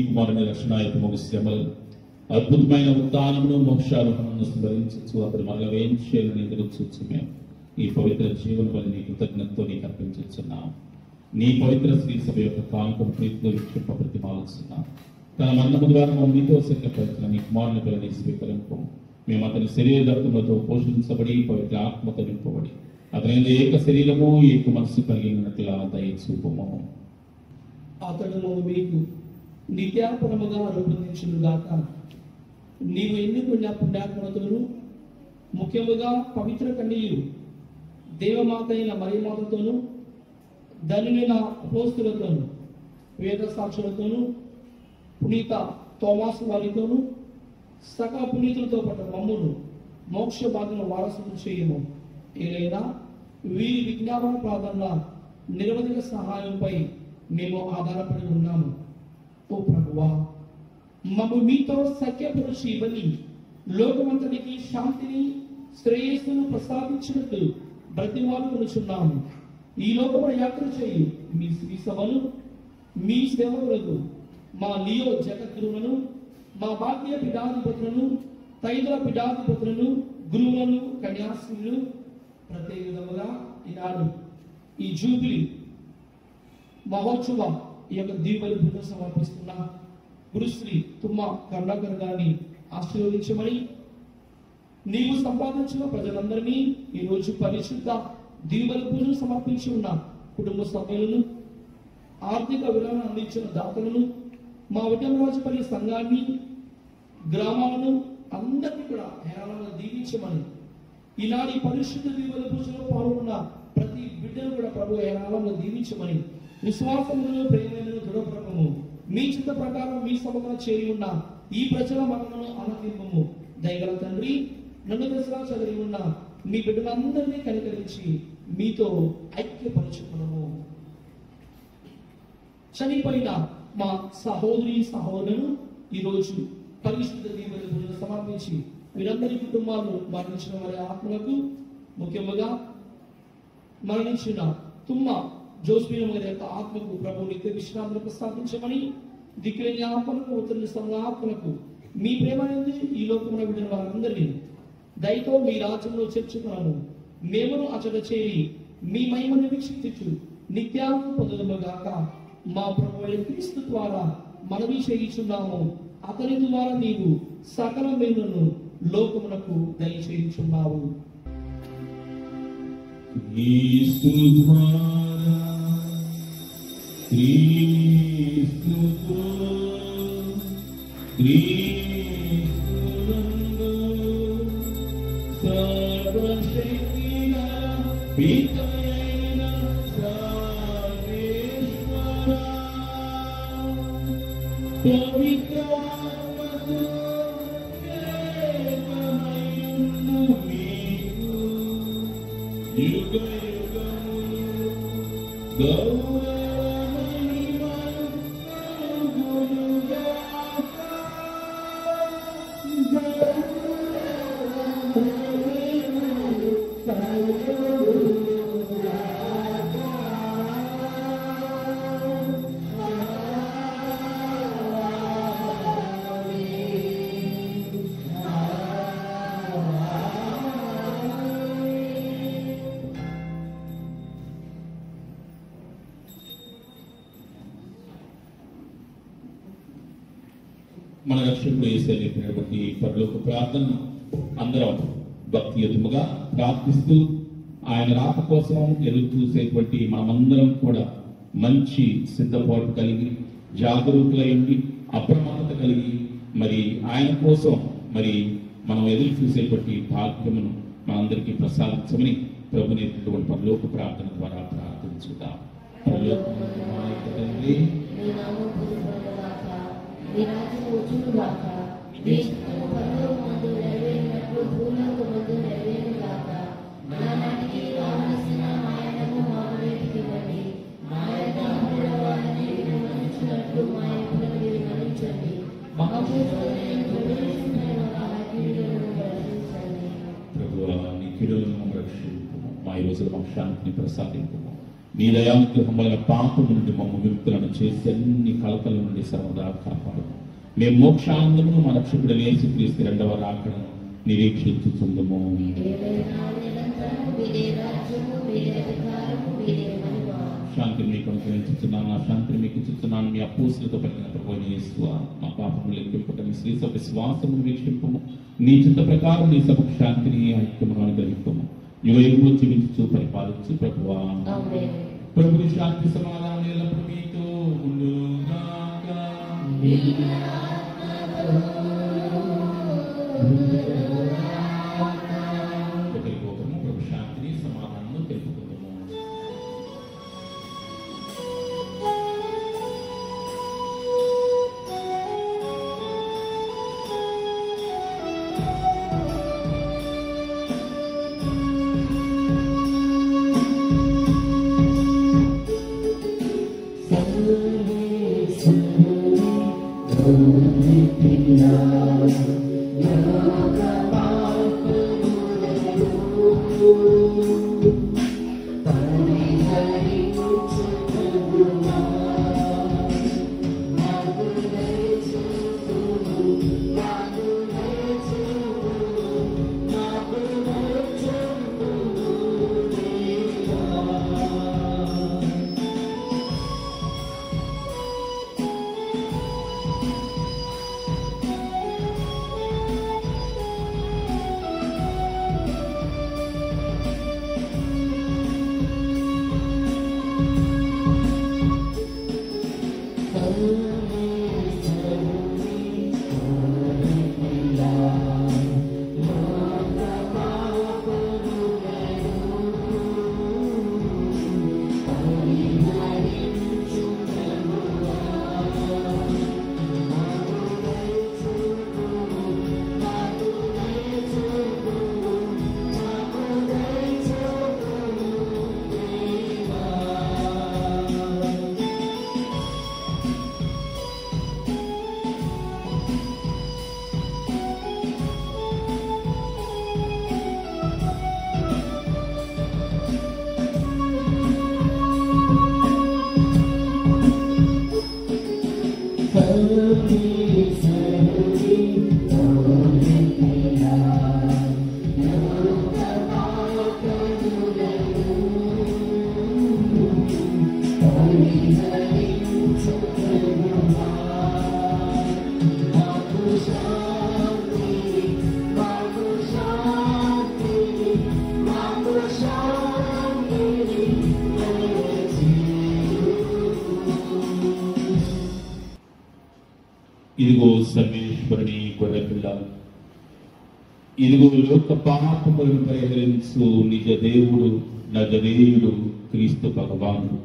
[SPEAKER 3] కుమారుని రక్షణాయుతము శ్రమలు అద్భుతమైన ఉత్థానమును మోక్షారోహణను స్మరించు అతడు మరల వేయించేయాలని ఎదురుచూచు మేము ఈ పవిత్ర జీవన బలి నీ కృతజ్ఞతతో నీకు అర్పించుచున్నాం. నీ పవిత్ర శ్రీ సభ యొక్క కానుకను ప్రీతిలో విక్షేప ప్రతిమాలుస్తున్నాం. తన మరణము ద్వారా మీతో సిద్ధపరిచిన నీ కుమారుని పిల్లని స్వీకరింపు. మేము అతని శరీర రక్తములతో పోషించబడి పవిత్ర ఆత్మతో నింపబడి అతని ఏక శరీరము ఏక మనస్సు కలిగినట్లా దయచూపము.
[SPEAKER 1] అతడు మీకు నిత్యార్పణముగా రూపొందించుగాక. నీవు ఎన్ని పుణ్యాత్మతలను ముఖ్యముగా పవిత్ర కన్యయు దేవమాత అయిన మరియమాతతోను ధనులైన అపోస్తులతోను వేద సాక్షులతోను పునీత తోమాసు వారితోను సకల పునీతులతో పాటు మమ్మును మోక్ష భాగం వారసులు చేయము. ఏలైనా వీరి విజ్ఞాపన ప్రార్థనల నిరవధిక సహాయంపై మేము ఆధారపడి ఉన్నాము. ఓ ప్రభువా, మమ్ము మీతో సఖ్యపరుచి ఇవ్వని లోకమంతటికి శాంతిని శ్రేయస్సును ప్రసాదించినట్టు బ్రతిమాలుకొనుచున్నాము. ఈ లోకమున యాత్ర చేయి మీ శ్రీ సభను మీ సేవకులకు మా లియో జగద్గురువులను మా భాగ్య పీఠాధిపతులను తైదుల పీఠాధిపతులను గురువులను కన్యాశ్రీలు ప్రత్యేక విధముగా ఈనాడు ఈ జూబిలీ మహోత్సవ ఈ యొక్క దీవెన బృందం సమర్పిస్తున్న గురుశ్రీ తుమ్మ కరుణాకర్ గారిని ఆశీర్వదించమని, నీవు సంపాదించిన ప్రజలందరినీ ఈ రోజు పరిశుద్ధ దీవెన పూజలు సమర్పించి ఉన్న కుటుంబ సభ్యులను, ఆర్థిక విలువను అందించిన దాతలను, మా విఠలరాజపల్లి సంఘాన్ని, గ్రామాలను అందరినీ కూడా హేళనగా దీవించమని, ఈనాడు ఈ పరిశుద్ధ దీవెన పూజలో పాల్గొన్న ప్రతి బిడ్డను కూడా ప్రభు హేళనగా దీవించమని, విశ్వాసములను ప్రేమలను దృఢపరము. మీ చిత్త ప్రకారం మీ సభలో చేరి ఉన్న ఈ ప్రజల మనలను ఆనందింపము. దయగల తండ్రి, నన్ను దసరా చదివి ఉన్న మీ బిడ్డలందరినీ కనికరించి మీతో ఐక్యపరచుకున్నాము. చనిపోయిన మా సహోదరి సహోదరులు ఈరోజు పరిశుద్ధ దీవెనలను సమర్పించి వీరందరి కుటుంబాలు మరణించిన వారి ఆత్మలకు, ముఖ్యంగా మరణించిన తుమ్మ జోస్మీన గారి యొక్క ఆత్మకు ప్రభు నిత్య విశ్రాంతిని ప్రసాదించమని, దిక్కులేని ఆత్మలకు, ఉత్తరిస్తున్న ఆత్మలకు మీ ప్రేమ అనేది ఈ లోకంలో విడిన వారందరినీ దయతో మీ రాజ్యంలో చేర్చుకున్నాము. మేమును అచట చేరి మీ మహిమను వీక్షించు నిత్యాత్మ పొందుగాక. మా ప్రభు అయిన క్రీస్తు ద్వారా మనవి చేయుచున్నాము. అతని ద్వారా నీవు సకల మేలును లోకమునకు దయచేయుచున్నావు.
[SPEAKER 3] క్రీస్తు ద్వారా క్రీస్తుతో క్రీస్తునందు సర్వశక్తిగల పితయైన సర్వేశ్వరా, పవిత్రాత్మతో ఏకమయ్యుండు నీకు యుగ యుగములు గౌరవ మహిమలు కలుగునుగాక. మన రక్షకుడు యేసు చెప్పినటువంటి పరలోక ప్రార్థన అందరం భక్తియుతముగా ప్రార్థిస్తూ ఆయన రాక కోసం ఎదురు చూసేటువంటి మనమందరం కూడా మంచి సిద్ధపాటు కలిగి జాగరూకులై ఉండి అప్రమత్తత కలిగి మరి ఆయన కోసం మరి మనం ఎదురు చూసేటువంటి భాగ్యమును మనందరికీ ప్రసాదించమని ప్రభునేటువంటి పరలోక ప్రార్థన ద్వారా ప్రార్థించుదాం. పరలోకమందు మా యొక్క తండ్రి,
[SPEAKER 6] నీ నామము పూజింపబడుగాక, నీ రాజ్యము వచ్చునుగాక, నీ చిత్తము పరలోకమందు నెరవేరినట్లు భూలోకమందు నెరవేరుగాక. నానాటికి కావలసిన మా అన్నము మాకు నేర్పివ్వండి. మా యొక్క అప్పుల వారిని విమర్శించినట్లు మా అప్పులను మీరు మన్నించండి. మాకు శోధనను ప్రవేశించిన కీడులను రక్షించండి.
[SPEAKER 3] ప్రభువా, నీ కీడులను రక్షింపుము. మా ఈ రోజుల మాకు శాంతిని ప్రసాదింపుము. నీ దయానుగ్రహముల పాపం నుండి మమ్మ విముక్తులను చేసి అన్ని కలకల నుండి సర్వదా కాపాడు. మేము మోక్షానందమును మా రక్షకుడు యేసుక్రీస్తు రెండవ రాకడను నిరీక్షించుచుందుము. శాంతిని మీకు అనుగ్రహించుతున్నాను, నా శాంతిని మీకు ఇచ్చుతున్నాను. మీ అపోస్తులతో పలికిన ప్రభువైన యేసువా, మా పాపములు లెక్కింపుట మీ శ్రీ సభ విశ్వాసమును వీక్షింపుము. నీ చిత్త ప్రకారం నీ సభకు శాంతిని ఐక్యమును అనుగ్రహింపుము. యుగయుగములు జీవించు పరిపాలించు ప్రభువా. ప్రభుని శాంతి సమాధానం ఎల్లప్పుడూ మీతో ఉండుగాక. ఒకరికొకరు ప్రభు శాంతిని సమాధానం తెలుపుకుందాము.
[SPEAKER 6] Yoga
[SPEAKER 3] ఇదిగో లోక పాపములను పరిహరించు నిజ దేవుడు నజరేయుడు క్రీస్తు భగవానుడు.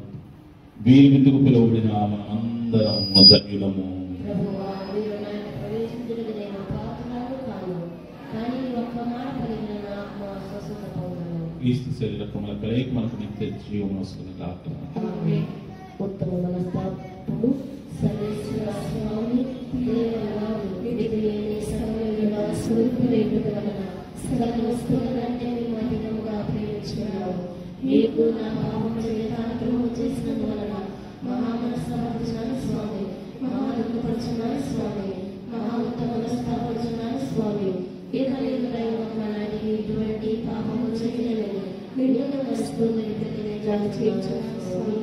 [SPEAKER 3] వీరి విందుకు పిలువబడిన మనందరం ధన్యులము.
[SPEAKER 6] ప్రభువా, మీరు నన్ను ప్రవేశించుటకు నేను పాత్రుడను కాను, కానీ ఒక్క మాట పలికిన నాకు మా స్వస్థత పొందును.
[SPEAKER 3] క్రీస్తు శరీరకముల కలయిక మనకు నిత్య జీవం వస్తుంది కాక.
[SPEAKER 6] ఆమేన్. ఉత్తమ మనస్తాపుడు సర్వేశ్వర స్వామి దేవరాలు విడిలేని సమయంలో స్వరూపుడైనటు వలన సకల వస్తువులంటే మేము అధికముగా ప్రేమించుకున్నాము. మీకు నా పాపము చేతాక్రమము చేసినందువలన మహా మనస్తాపడుచున్నాను స్వామి, మహా దుఃఖపడుచున్నాను స్వామి, మహా ఉత్తమ మనస్తాపడుచున్నాను స్వామి. ఇక నేను నాటికి ఇటువంటి పాపము చేయలేను. నిండుగా వస్తువులు జాగ్రత్త చేయించున్నాను స్వామి.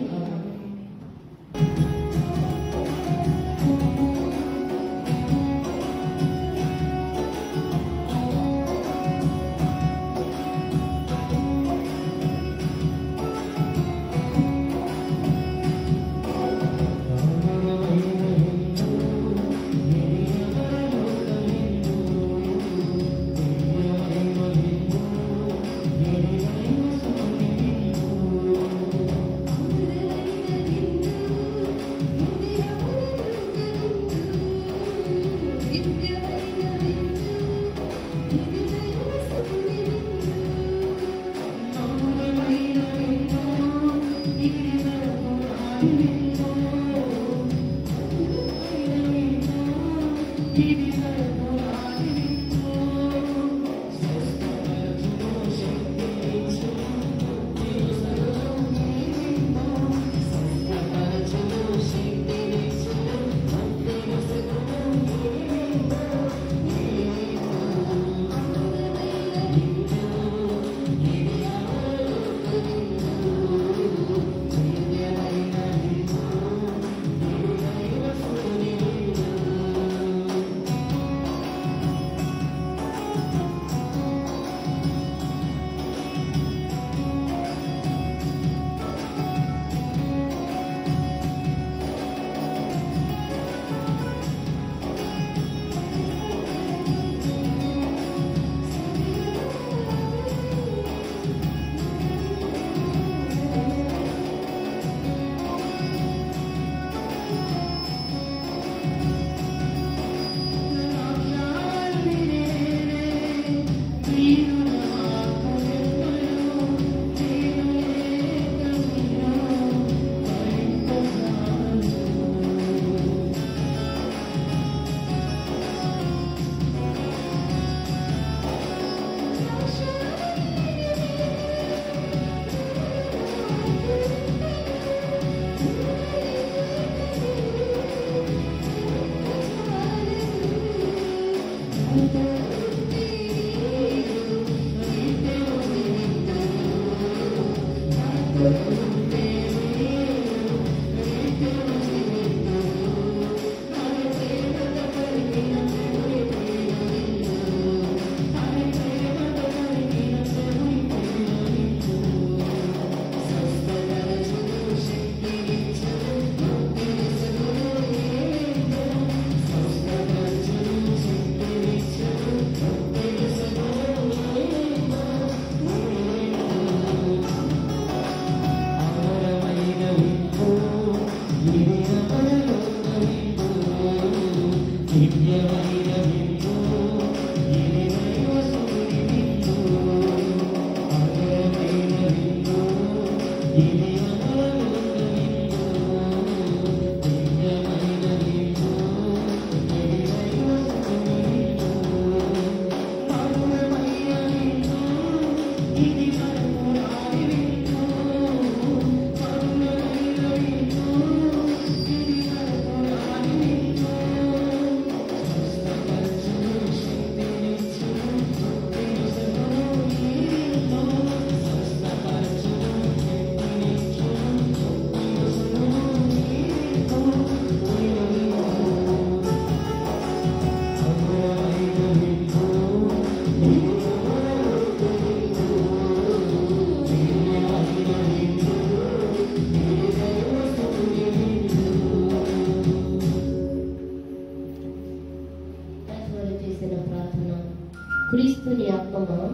[SPEAKER 6] దేహమా,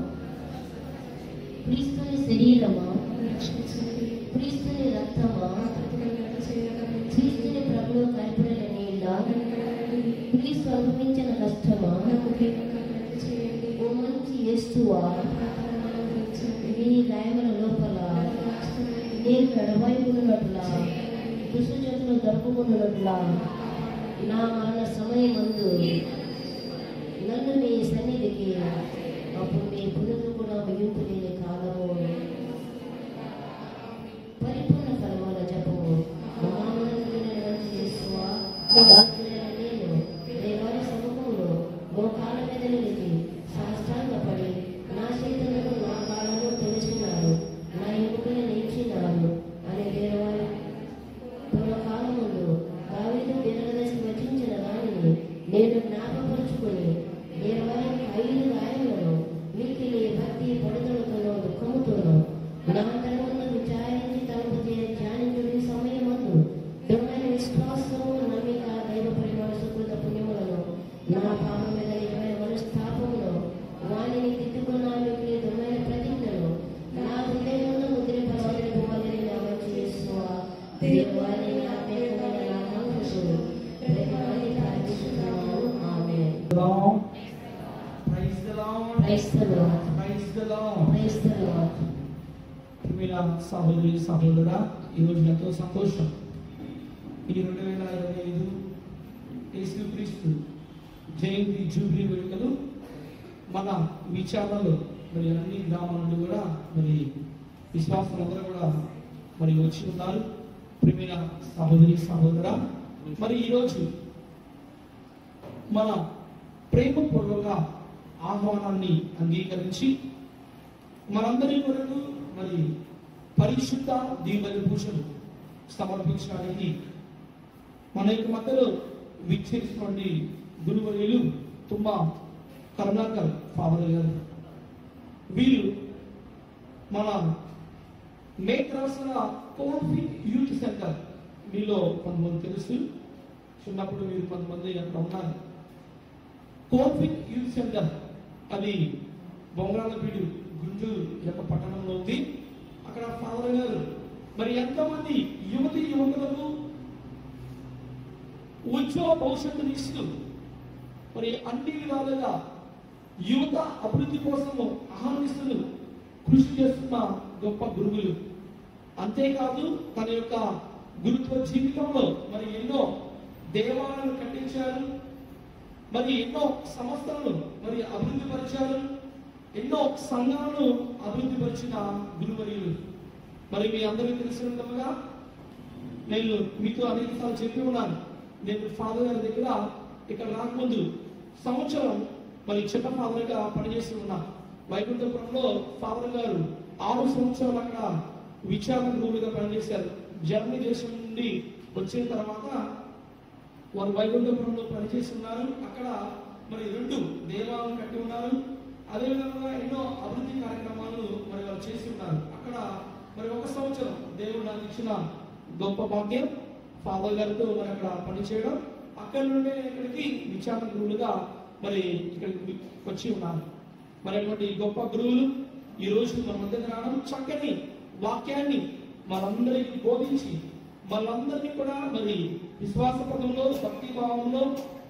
[SPEAKER 6] క్రీస్తుని శరీరమా, క్రీస్తుని రక్తమా, క్రీస్తుని ప్రభువు కల్పన నీళ్ళ, క్రీస్తు అనుభవించిన నష్టమా, ఓ మంచి యేసువా, నీ గాయముల లోపల నేను ఎడవైపున్నట్లా దుష్టజతులు దొరకకున్నట్లా నా మరణ సమయమందు నన్ను నీ సన్నిధికి అప్పుడు నీ పురుగు కూడా మిగులు లేని కాలము పరిపూర్ణ కలవాల జపము నేను దేవారి సముఖంలో మోకాల మీద నిలిచి సాష్టాంగపడి నా చేతులను నా కాళ్ళను తెలిసినారు, నా ఎముకలు నేర్చినారు అని దేవారి పూర్వకాలముందు దావీదు దీర్ఘదర్శి వచించిన దానిని నేను జ్ఞాపకపరుచుకుని దేవారి 5 గాయములను మిక్కిలి భక్తి పడుదలతోనూ దుఃఖముతోనూ నా తరమును విచారించి తలుపు ధ్యానించుడి సమయమందు దృఢమైన విశ్వాసము, నమ్మిక, దైవ పరిమాణ సుకృత పుణ్యములను నా పాపం మీద నిజమైన మనస్తాపమును వాణిని తిట్టుకున్న మిక్కిలి దృఢమైన ప్రతిజ్ఞను నా హృదయంలో ముద్రింపబడిన నామం యేసువా దేవాని ఆత్మీయమైన నామముకు ప్రేమని ప్రార్థిస్తున్నాను. ఆమేన్.
[SPEAKER 1] Praise the Lord.
[SPEAKER 6] Praise the Lord.
[SPEAKER 1] Praise the Lord.
[SPEAKER 6] Praise the Lord.
[SPEAKER 1] ప్రియమైన సహోదరి సహోదరుడా, ఈరోజు ఎంతో సంతోషం. ఈ 2025 యేసుక్రీస్తు జయంతి జూబ్లీ వేడుకలు మన విచారణలో మరి అన్ని గ్రామాల నుండి కూడా మరి విశ్వాసులందరూ కూడా మరి వచ్చి ఉన్నారు. ప్రియమైన సహోదరి సహోదరా, మరి ఈరోజు మన ప్రేమపూర్వక ఆహ్వానాన్ని అంగీకరించి మనందరి కొరకు మరి పరిశుద్ధ దీవెన పూజలు సమర్పించడానికి మన యొక్క మధ్యలో విచ్చేసినటువంటి గురువర్యులు తుమ్మా కరుణాకర్ ఫాదర్ గారు. వీరు మన నేత్రాసన కోల్ఫిట్ యూత్ సెంటర్, మీలో కొంతమంది తెలుసు, చిన్నప్పుడు మీరు కొంతమంది అక్కడ ఉన్నారు. కోల్ఫిట్ యూత్ సెంటర్ అది బొంగరాలపీడు గుంటూరు యొక్క పట్టణంలో ఉంది. అక్కడ ఫాదర్ గారు మరి ఎంతోమంది యువతి యువకులకు ఉజ్వల భవిష్యత్తుని ఇస్తూ మరి అన్ని విధాలుగా యువత అభివృద్ధి కోసము అహర్నిశలు కృషి చేస్తున్న గొప్ప గురువులు. అంతేకాదు తన యొక్క గురుత్వ జీవితంలో మరి ఎన్నో దేవాలయాలను కట్టించారు, మరి ఎన్నో సంస్థలను మరి అభివృద్ధి పరిచారు, ఎన్నో సంఘాలను అభివృద్ధి పరిచిన గురువర్యులు. మరి మీ అందరికీ తెలిసినట్టుగా నేను మీతో అనేక సార్లు చెప్పి ఉన్నాను. నేను ఫాదర్ గారి దగ్గర ఇక్కడ రాకముందు సంవత్సరం మరి చిన్న ఫాదర్ గా పనిచేసి ఉన్నా. వైకుంఠపురంలో ఫాదర్ గారు 6 సంవత్సరాలు అక్కడ విచారణ గురువులుగా పనిచేశారు. జర్మనీ దేశం నుండి వచ్చిన తర్వాత వారు వైకుంఠపురంలో పనిచేసి ఉన్నారు. అక్కడ మరి 2 దేవాలయాలు కట్టి ఉన్నారు. అదేవిధంగా ఎన్నో అభివృద్ధి కార్యక్రమాలు మరి వారు చేసి ఉన్నారు. అక్కడ మరి 1 సంవత్సరం దేవుడు నాకు ఇచ్చిన గొప్ప భాగ్యం ఫాదర్ గారితో మరి అక్కడ పనిచేయడం. అక్కడి నుండి ఇక్కడికి విచారణ గురువులుగా మరి ఇక్కడికి వచ్చి ఉన్నారు. మరి అటువంటి గొప్ప గురువులు ఈ రోజు మన మధ్య రావడం, చక్కని వాక్యాన్ని మనందరికీ బోధించి మనందరినీ కూడా మరి విశ్వాస పదంలో భక్తి భావంలో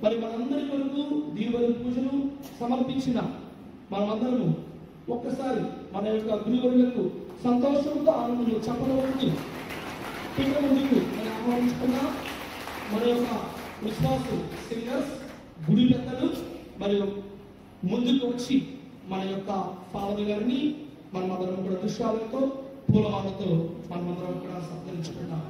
[SPEAKER 1] మరి మనందరి కొరకు దీవెన పూజలు సమర్పించిన మనమందరము ఒక్కసారి మన యొక్క గురువులకు సంతోషంతో ఆనందంలో చెప్పడానికి పిల్ల ముందుకు మనం ఆహ్వానించుకున్నా. మన యొక్క విశ్వాస సింగర్స్ గుడి పెద్దలు మరియు ముందుకు వచ్చి మన యొక్క ఫాదర్ గారిని మనమందరం కూడా దృశ్యాలతో పూలమాలతో మనమందరం కూడా సత్కరించుకున్నాం.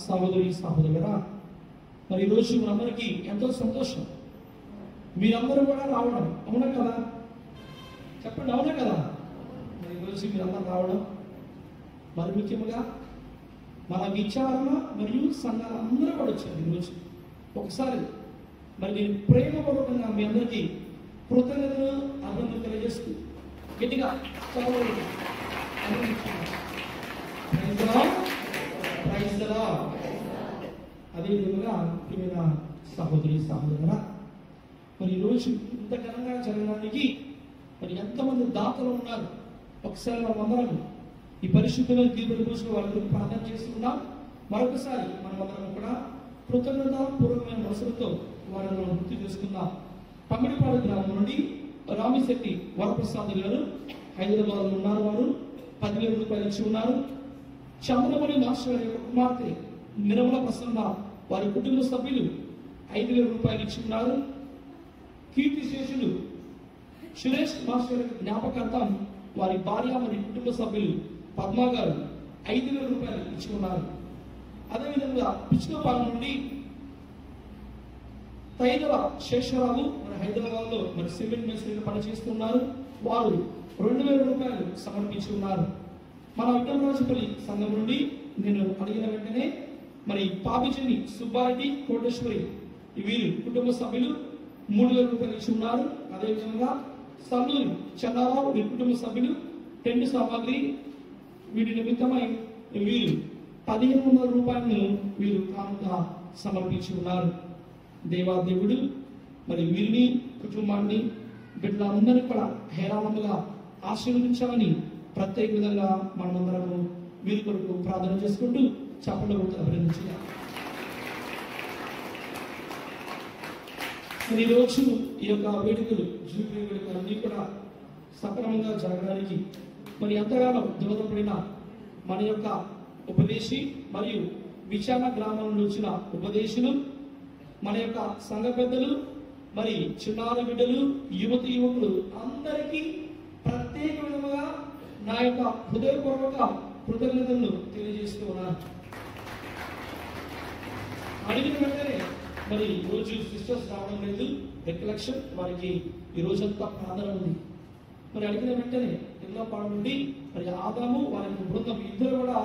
[SPEAKER 1] సహోదరి సహోదరురా, మరి ఈరోజు మనందరికీ ఎంతో సంతోషం. మీరందరూ కూడా రావడం, అవునా కదా? చెప్పండి, అవునా కదా? మరి ఈరోజు మీరందరూ రావడం, మరి ముఖ్యంగా మన విచారణ మరియు సంఘాలు అందరూ కూడా వచ్చారు ఈరోజు. ఒకసారి మరి నేను ప్రేమపూర్వకంగా మీ అందరికీ కృతజ్ఞతలు అభినందనలు తెలియజేస్తూ గట్టిగా అదే విధంగా ప్రియమైన సహోదరి సహోదరురా, మరి ఈరోజు ఇంత ఘనంగా జరగడానికి మరి ఎంతమంది దాతలు ఉన్నారు. ఒకసారి మనం అందరం ఈ పరిశుద్ధమైన దీవుల కోసం వాళ్ళ గురించి ప్రార్థన చేస్తున్నాం. మరొకసారి మనం అందరం కూడా కృతజ్ఞత పూర్వకమైన మనసులతో వాళ్ళను గుర్తు చేసుకుందాం. పమ్మిడిపాడు గ్రామం నుండి రామిశెట్టి వరప్రసాద్ గారు హైదరాబాద్ లో ఉన్నారు. వారు 10,000 రూపాయలు ఇచ్చి ఉన్నారు. చంద్రమణి మాస్టర్ గారి యొక్క కుమార్తె నిర్మల ప్రసన్న వారి కుటుంబ సభ్యులు 5,000 రూపాయలు ఇచ్చి ఉన్నారు. కీర్తిశేషులు సురేష్ మాస్టర్ గారి జ్ఞాపకార్థం వారి భార్య మరియు కుటుంబ సభ్యులు పద్మ గారు 5,000 రూపాయలు ఇచ్చి ఉన్నారు. అదేవిధంగా పిచ్చుకపాలెం నుండి తైదల శేషరావు మన హైదరాబాద్ లో మరి సిమెంట్ మేస్త్రీగా పనిచేస్తున్నారు. వారు 2,000 రూపాయలు సమర్పించి ఉన్నారు. మన విఠలరాజుపల్లి సంఘం నుండి నేను అడిగిన వెంటనే మరి పాపిచెన్ని సుబ్బారెడ్డి కోటేశ్వరి వీరు కుటుంబ సభ్యులు 3,000 రూపాయలు ఇచ్చి ఉన్నారు. అదేవిధంగా సల్లూరి చంద్రరావు వీరి కుటుంబ సభ్యులు టెంట్ సామాగ్రి వీటి నిమిత్తమై వీరు 1,500 రూపాయలను వీరు కానుక సమర్పించి ఉన్నారు. దేవాదేవుడు మరి వీరిని కుటుంబాన్ని బిడ్డలందరినీ కూడా హేరాళముగా ఆశీర్వదించాలని ప్రత్యేక విధంగా మనమందరము వీరి కొరకు ప్రార్థన చేసుకుంటూ చప్పట్లు కొడుతూ అభినందించాలి. మరి ఈరోజు ఈ యొక్క వేడుకలు జూబ్లీ వేడుకలు అన్నీ కూడా సక్రమంగా జరగడానికి మరి ఎంతగానో దోహదపడిన మన యొక్క ఉపదేశి మరియు విచారణ గ్రామం నుంచి వచ్చిన ఉపదేశులు, మన యొక్క సంఘ పెద్దలు, మరి చిన్నారి బిడ్డలు, యువతి యువకులు అందరికీ ప్రత్యేక విధంగా నా యొక్క హృదయపూర్వక కృతజ్ఞతలను తెలియజేస్తూ ఉన్నాను. అడిగిన వెంటనే మరి ఈరోజు సిస్టర్స్ రావడం లేదు, రికలెక్షన్ వారికి ఈ రోజంతా ప్రార్థన ఉంది. మరి అడిగిన వెంటనే ఇళ్ళపాడు నుండి మరి ఆదాము వారి బృందం ఇద్దరు కూడా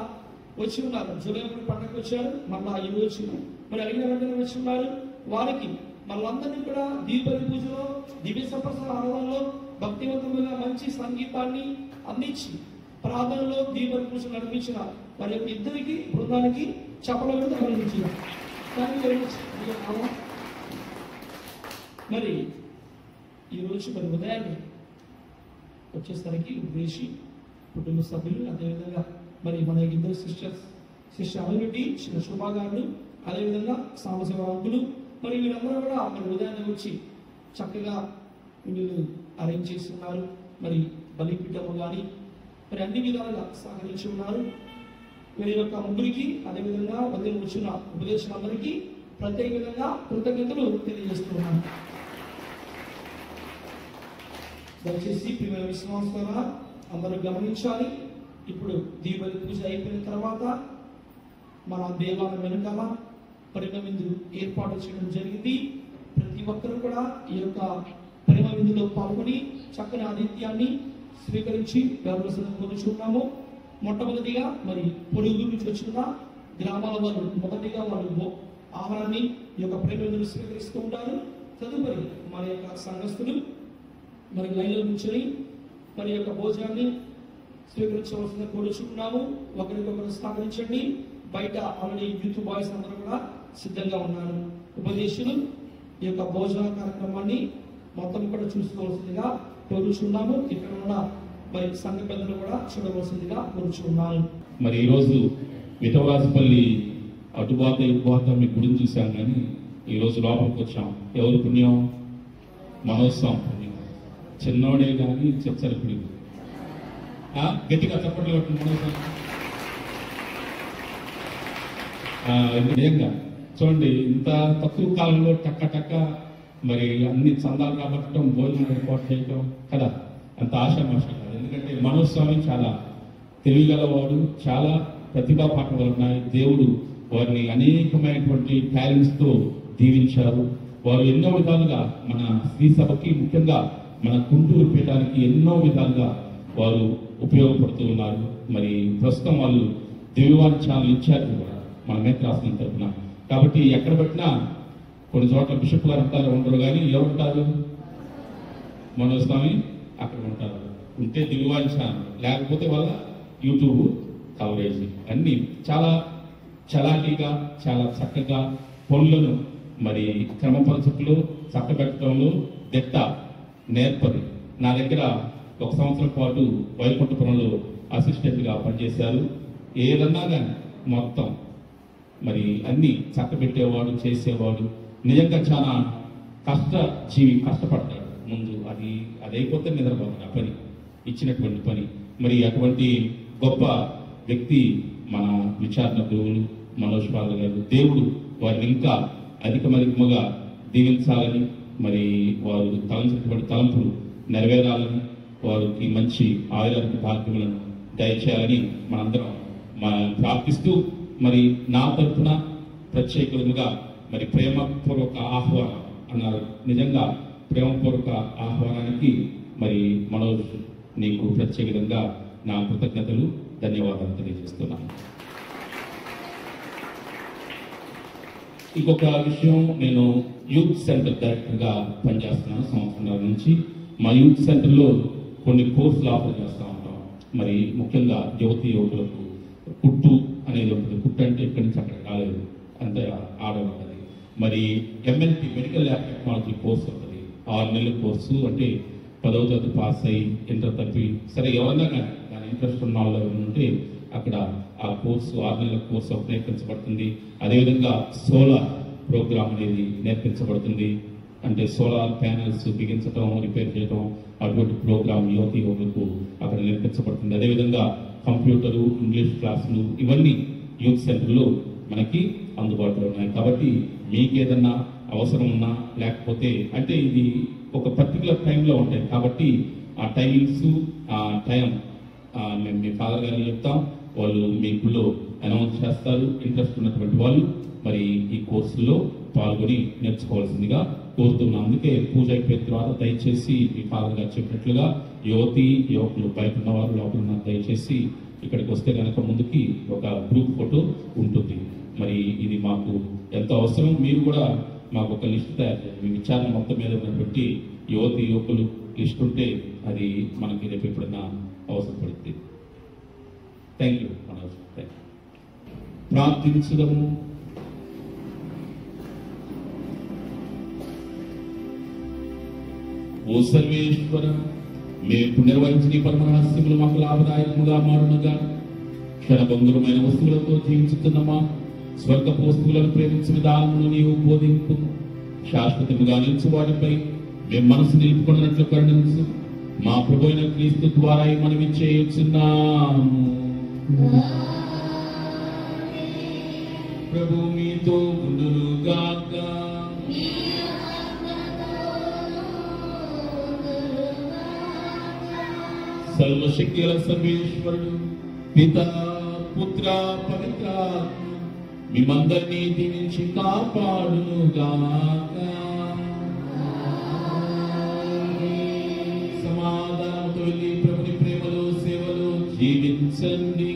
[SPEAKER 1] వచ్చి ఉన్నారు. జూలై పండుగకు వచ్చారు. మళ్ళా ఈ రోజు మరి అడిగిన వెంటనే వచ్చి ఉన్నారు. వారికి మళ్ళందరినీ కూడా దీపరి పూజలో దివ్య సప్రసాద ఆరాధనలో భక్తివంతమైన మంచి సంగీతాన్ని అందించి ప్రార్థనలో దీపరి పూజలు నడిపించిన వారి యొక్క ఇద్దరికి బృందానికి చప్పట్లు అభినందించిన. మరి ఈరోజు మరి ఉదయాన్నే వచ్చేసరికి ఉపదేశి కుటుంబ సభ్యులు, అదేవిధంగా మరి మన ఇద్దరు సిస్టర్ అమలుటి చిన్న శుభాగారులు, అదేవిధంగా సాంబశివరాంకులు మరి వీళ్ళందరూ కూడా మరి ఉదయాన్నే వచ్చి చక్కగా వీళ్ళు అరేంజ్ చేస్తున్నారు. మరి బలిపీఠము కానీ మరి అన్ని విధాలుగా సహకరించి ఉన్నారు. వీరి యొక్క ముగ్గురికి అదేవిధంగా ఉదయం వచ్చిన ఉపదేశాలందరికీ ప్రత్యేక విధంగా కృతజ్ఞతలు తెలియజేస్తున్నాను. దయచేసి ప్రియమైన విశ్వాసారా అందరూ గమనించాలి. ఇప్పుడు దీపావళి పూజ అయిపోయిన తర్వాత మన దేవాలయం వెనుకాల పరిమ విందు ఏర్పాటు చేయడం జరిగింది. ప్రతి ఒక్కరూ కూడా ఈ యొక్క పరిమ విందులో పాల్గొని చక్కని ఆతిథ్యాన్ని స్వీకరించి గౌరవసరం పొందుతున్నాము. మొట్టమొదటిగా మరి పొరుగు నుంచి వచ్చిన గ్రామాల వారు మొదటిగా వాళ్ళు ఆహారాన్ని ఈ యొక్క పరిమ విందులు స్వీకరిస్తూ ఉంటారు. తదుపరి మన యొక్క సంఘస్థులు మరి లైన్లో నుంచొని మరి యొక్క భోజనాన్ని స్వీకరించవలసిన కోరుచున్నాము. ఒకరికొకరు సహకరించండి. బయట ఆల్రెడీ యూత్ బాయ్స్ అందరూ కూడా సిద్ధంగా ఉన్నారు. ఉపదేశులు ఈ యొక్క భోజన కార్యక్రమాన్ని మొత్తం కూడా చూసుకోవాల్సిందిగా కోరుచున్నాము. ఇక్కడ ఉన్న మరి సంఘ పెద్దలు కూడా చూడవలసిందిగా కోరుచున్నాను.
[SPEAKER 3] మరి ఈరోజు విఠలరాజుపల్లి అటుబాత ఇటుబాత మీ గుడిని చూసాం, కానీ ఈరోజు లోపలికి వచ్చాం. ఎవరు పుణ్యం? మనోత్సవం పుణ్యం. చిన్నోడే కానీ చెప్తారు గట్టిగా చప్పట్లు కొట్టిన మనోత్సవం. నిజంగా చూడండి, ఇంత తక్కువ కాలంలో టక్క టక్క మరి అన్ని చందాలు రాబట్టడం, భోజనం ఏర్పాటు చేయటం కదా, అంత ఆశామాష కాదు. ఎందుకంటే మనోస్వామి చాలా తెలివిగలవాడు, చాలా ప్రతిభా పాఠాలు ఉన్నాయి. దేవుడు వారిని అనేకమైనటువంటి టాలెంట్స్తో దీవించారు. వారు ఎన్నో విధాలుగా మన శ్రీ సభకి, ముఖ్యంగా మన గుంటూరు పీఠానికి ఎన్నో విధాలుగా వారు ఉపయోగపడుతూ ఉన్నారు. మరి ప్రస్తుతం వాళ్ళు దివ్యవాణి ఛానల్ ఇన్ఛార్జ్ కూడా మన మేత్రాసనం తరఫున. కాబట్టి ఎక్కడ పెట్టినా కొన్ని చోట్ల బిషప్ గారు అంటారు ఉండరు, కానీ ఎవరు ఉంటారు? మనోజ్ స్వామి అక్కడ ఉంటారు. ఉంటే దివ్యవాణి ఛానల్, లేకపోతే వాళ్ళ యూట్యూబ్ కవరేజ్ అన్ని చాలా చలాకీగా, చాలా చక్కగా పనులను మరి క్రమపరచట్లో, చక్కబెట్టడంలో దిట్ట నేర్పరి. నా దగ్గర 1 సంవత్సరం పాటు వైకుంఠపురంలో అసిస్టెంట్గా పనిచేశారు. ఏదన్నా కానీ మొత్తం మరి అన్ని చక్కబెట్టేవాడు, చేసేవాడు. నిజంగా చాలా కష్టజీవి, కష్టపడతాడు. ముందు అది అయిపోతే నిద్రపోతాడు ఆ పని, ఇచ్చినటువంటి పని. మరి అటువంటి గొప్ప వ్యక్తి మన విచారణ గురువులు మనోజ్ పాల్ గారు. దేవుడు వారిని ఇంకా అధికమధికముగా దీవించాలని, మరి వారు తలంచినటువంటి తలంపులు నెరవేరాలని, వారికి మంచి ఆయురానికి భాగ్యములను దయచేయాలని మనందరం ప్రార్థిస్తూ, మరి నా తరఫున ప్రత్యేకముగా మరి ప్రేమపూర్వక ఆహ్వానం అన్నారు. నిజంగా ప్రేమపూర్వక ఆహ్వానానికి మరి మనోజ్ నీకు ప్రత్యేకంగా నా కృతజ్ఞతలు, ధన్యవాదాలు తెలియజేస్తున్నాను. ఇంకొక విషయం, నేను యూత్ సెంటర్ డైరెక్టర్గా పనిచేస్తున్నాను సంవత్సరాల నుంచి. మా యూత్ సెంటర్లో కొన్ని కోర్సులు ఆఫర్ చేస్తూ ఉంటాం. మరి ముఖ్యంగా యువకులకు కుట్టు అనేది ఉంటుంది. కుట్టు అంటే ఇక్కడి నుంచి అక్కడ కాలేదు, అంతే ఆడవుతుంది. మరి MLT medical lab technology course ఉంటుంది. 6 నెలల కోర్సు. అంటే 10వ తరగతి పాస్ అయ్యి ఇంటర్ తరఫీ సరే ఎవరన్నా కానీ దాని ఇంట్రెస్ట్ ఉన్న వాళ్ళు ఉంటే అక్కడ ఆ కోర్సు 6 నెలల కోర్సు నేర్పించబడుతుంది. అదేవిధంగా సోలార్ ప్రోగ్రామ్ అనేది నేర్పించబడుతుంది. అంటే సోలార్ ప్యానెల్స్ బిగించడం, రిపేర్ చేయడం, అటువంటి ప్రోగ్రామ్ యువకులకు అక్కడ నేర్పించబడుతుంది. అదేవిధంగా కంప్యూటరు, ఇంగ్లీష్ క్లాసులు ఇవన్నీ యూత్ సెంటర్లో మనకి అందుబాటులో ఉన్నాయి. కాబట్టి మీకు ఏదన్నా అవసరం ఉన్నా, లేకపోతే అంటే ఇది ఒక పర్టికులర్ టైంలో ఉంటాయి కాబట్టి ఆ టైమింగ్స్, ఆ టైం మేము మీ ఫాదర్ గారిని చెప్తాం, వాళ్ళు మీ గుళ్ళో అనౌన్స్ చేస్తారు. ఇంట్రెస్ట్ ఉన్నటువంటి వాళ్ళు మరి ఈ కోర్సుల్లో పాల్గొని నేర్చుకోవాల్సిందిగా కోరుతున్నాం. అందుకే పూజ అయిపోయిన తర్వాత దయచేసి మీ ఫాదర్ గారు చెప్పినట్లుగా యువకులు బయట ఉన్నవారు, లోపల ఉన్న దయచేసి ఇక్కడికి వస్తే కనుక ముందుకి ఒక గ్రూప్ ఫోటో ఉంటుంది. మరి ఇది మాకు ఎంతో అవసరం. మీరు కూడా మాకు ఒక లిస్ట్ తయారు చేయండి. మీ విచారణ మొత్తం మీద ఉన్నటువంటి యువకులు లిస్ట్ ఉంటే అది మనకి రేపు ఎప్పుడైనా అవసరపడుతుంది. Thank you Manoj. ప్రార్థించుదము. ఓ సర్వేశ్వర, మేము నిర్వహించిన పరమ రహస్యములు మాకు లాభదాయకముగా మారునుగా. క్షణభంగురమైన వస్తువులతో జీవించుతున్నమా స్వర్గపు వస్తువులను ప్రేమించిన విధానమును నీవు బోధింపు. శాశ్వతముగా నిలిచి వాటిపై మేము మనసు నిలుపుకున్నట్లు కరుణించు. మా ప్రభువైన క్రీస్తు ద్వారా మనవి చేయుచున్నాము. ప్రభు మీతో ఉండునుగాక. సర్వశక్తుల సర్వేశ్వరుడు పితా, పుత్ర, పవిత్రాత్మ మిమ్మందరినీ దీవించి కాపాడునుగాక. సమాధానంతో వెళ్ళి ప్రభుని ప్రేమలో, సేవలో జీవించండి.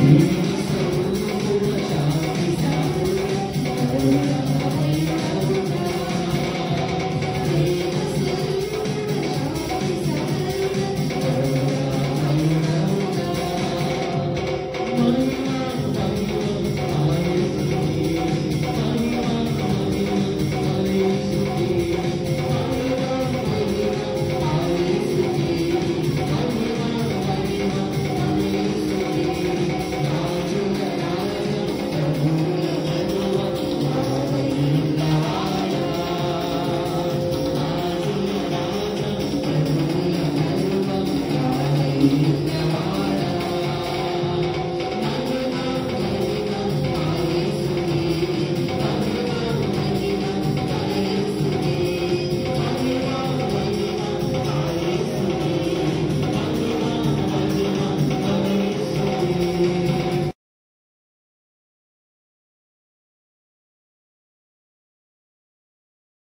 [SPEAKER 2] Thank you.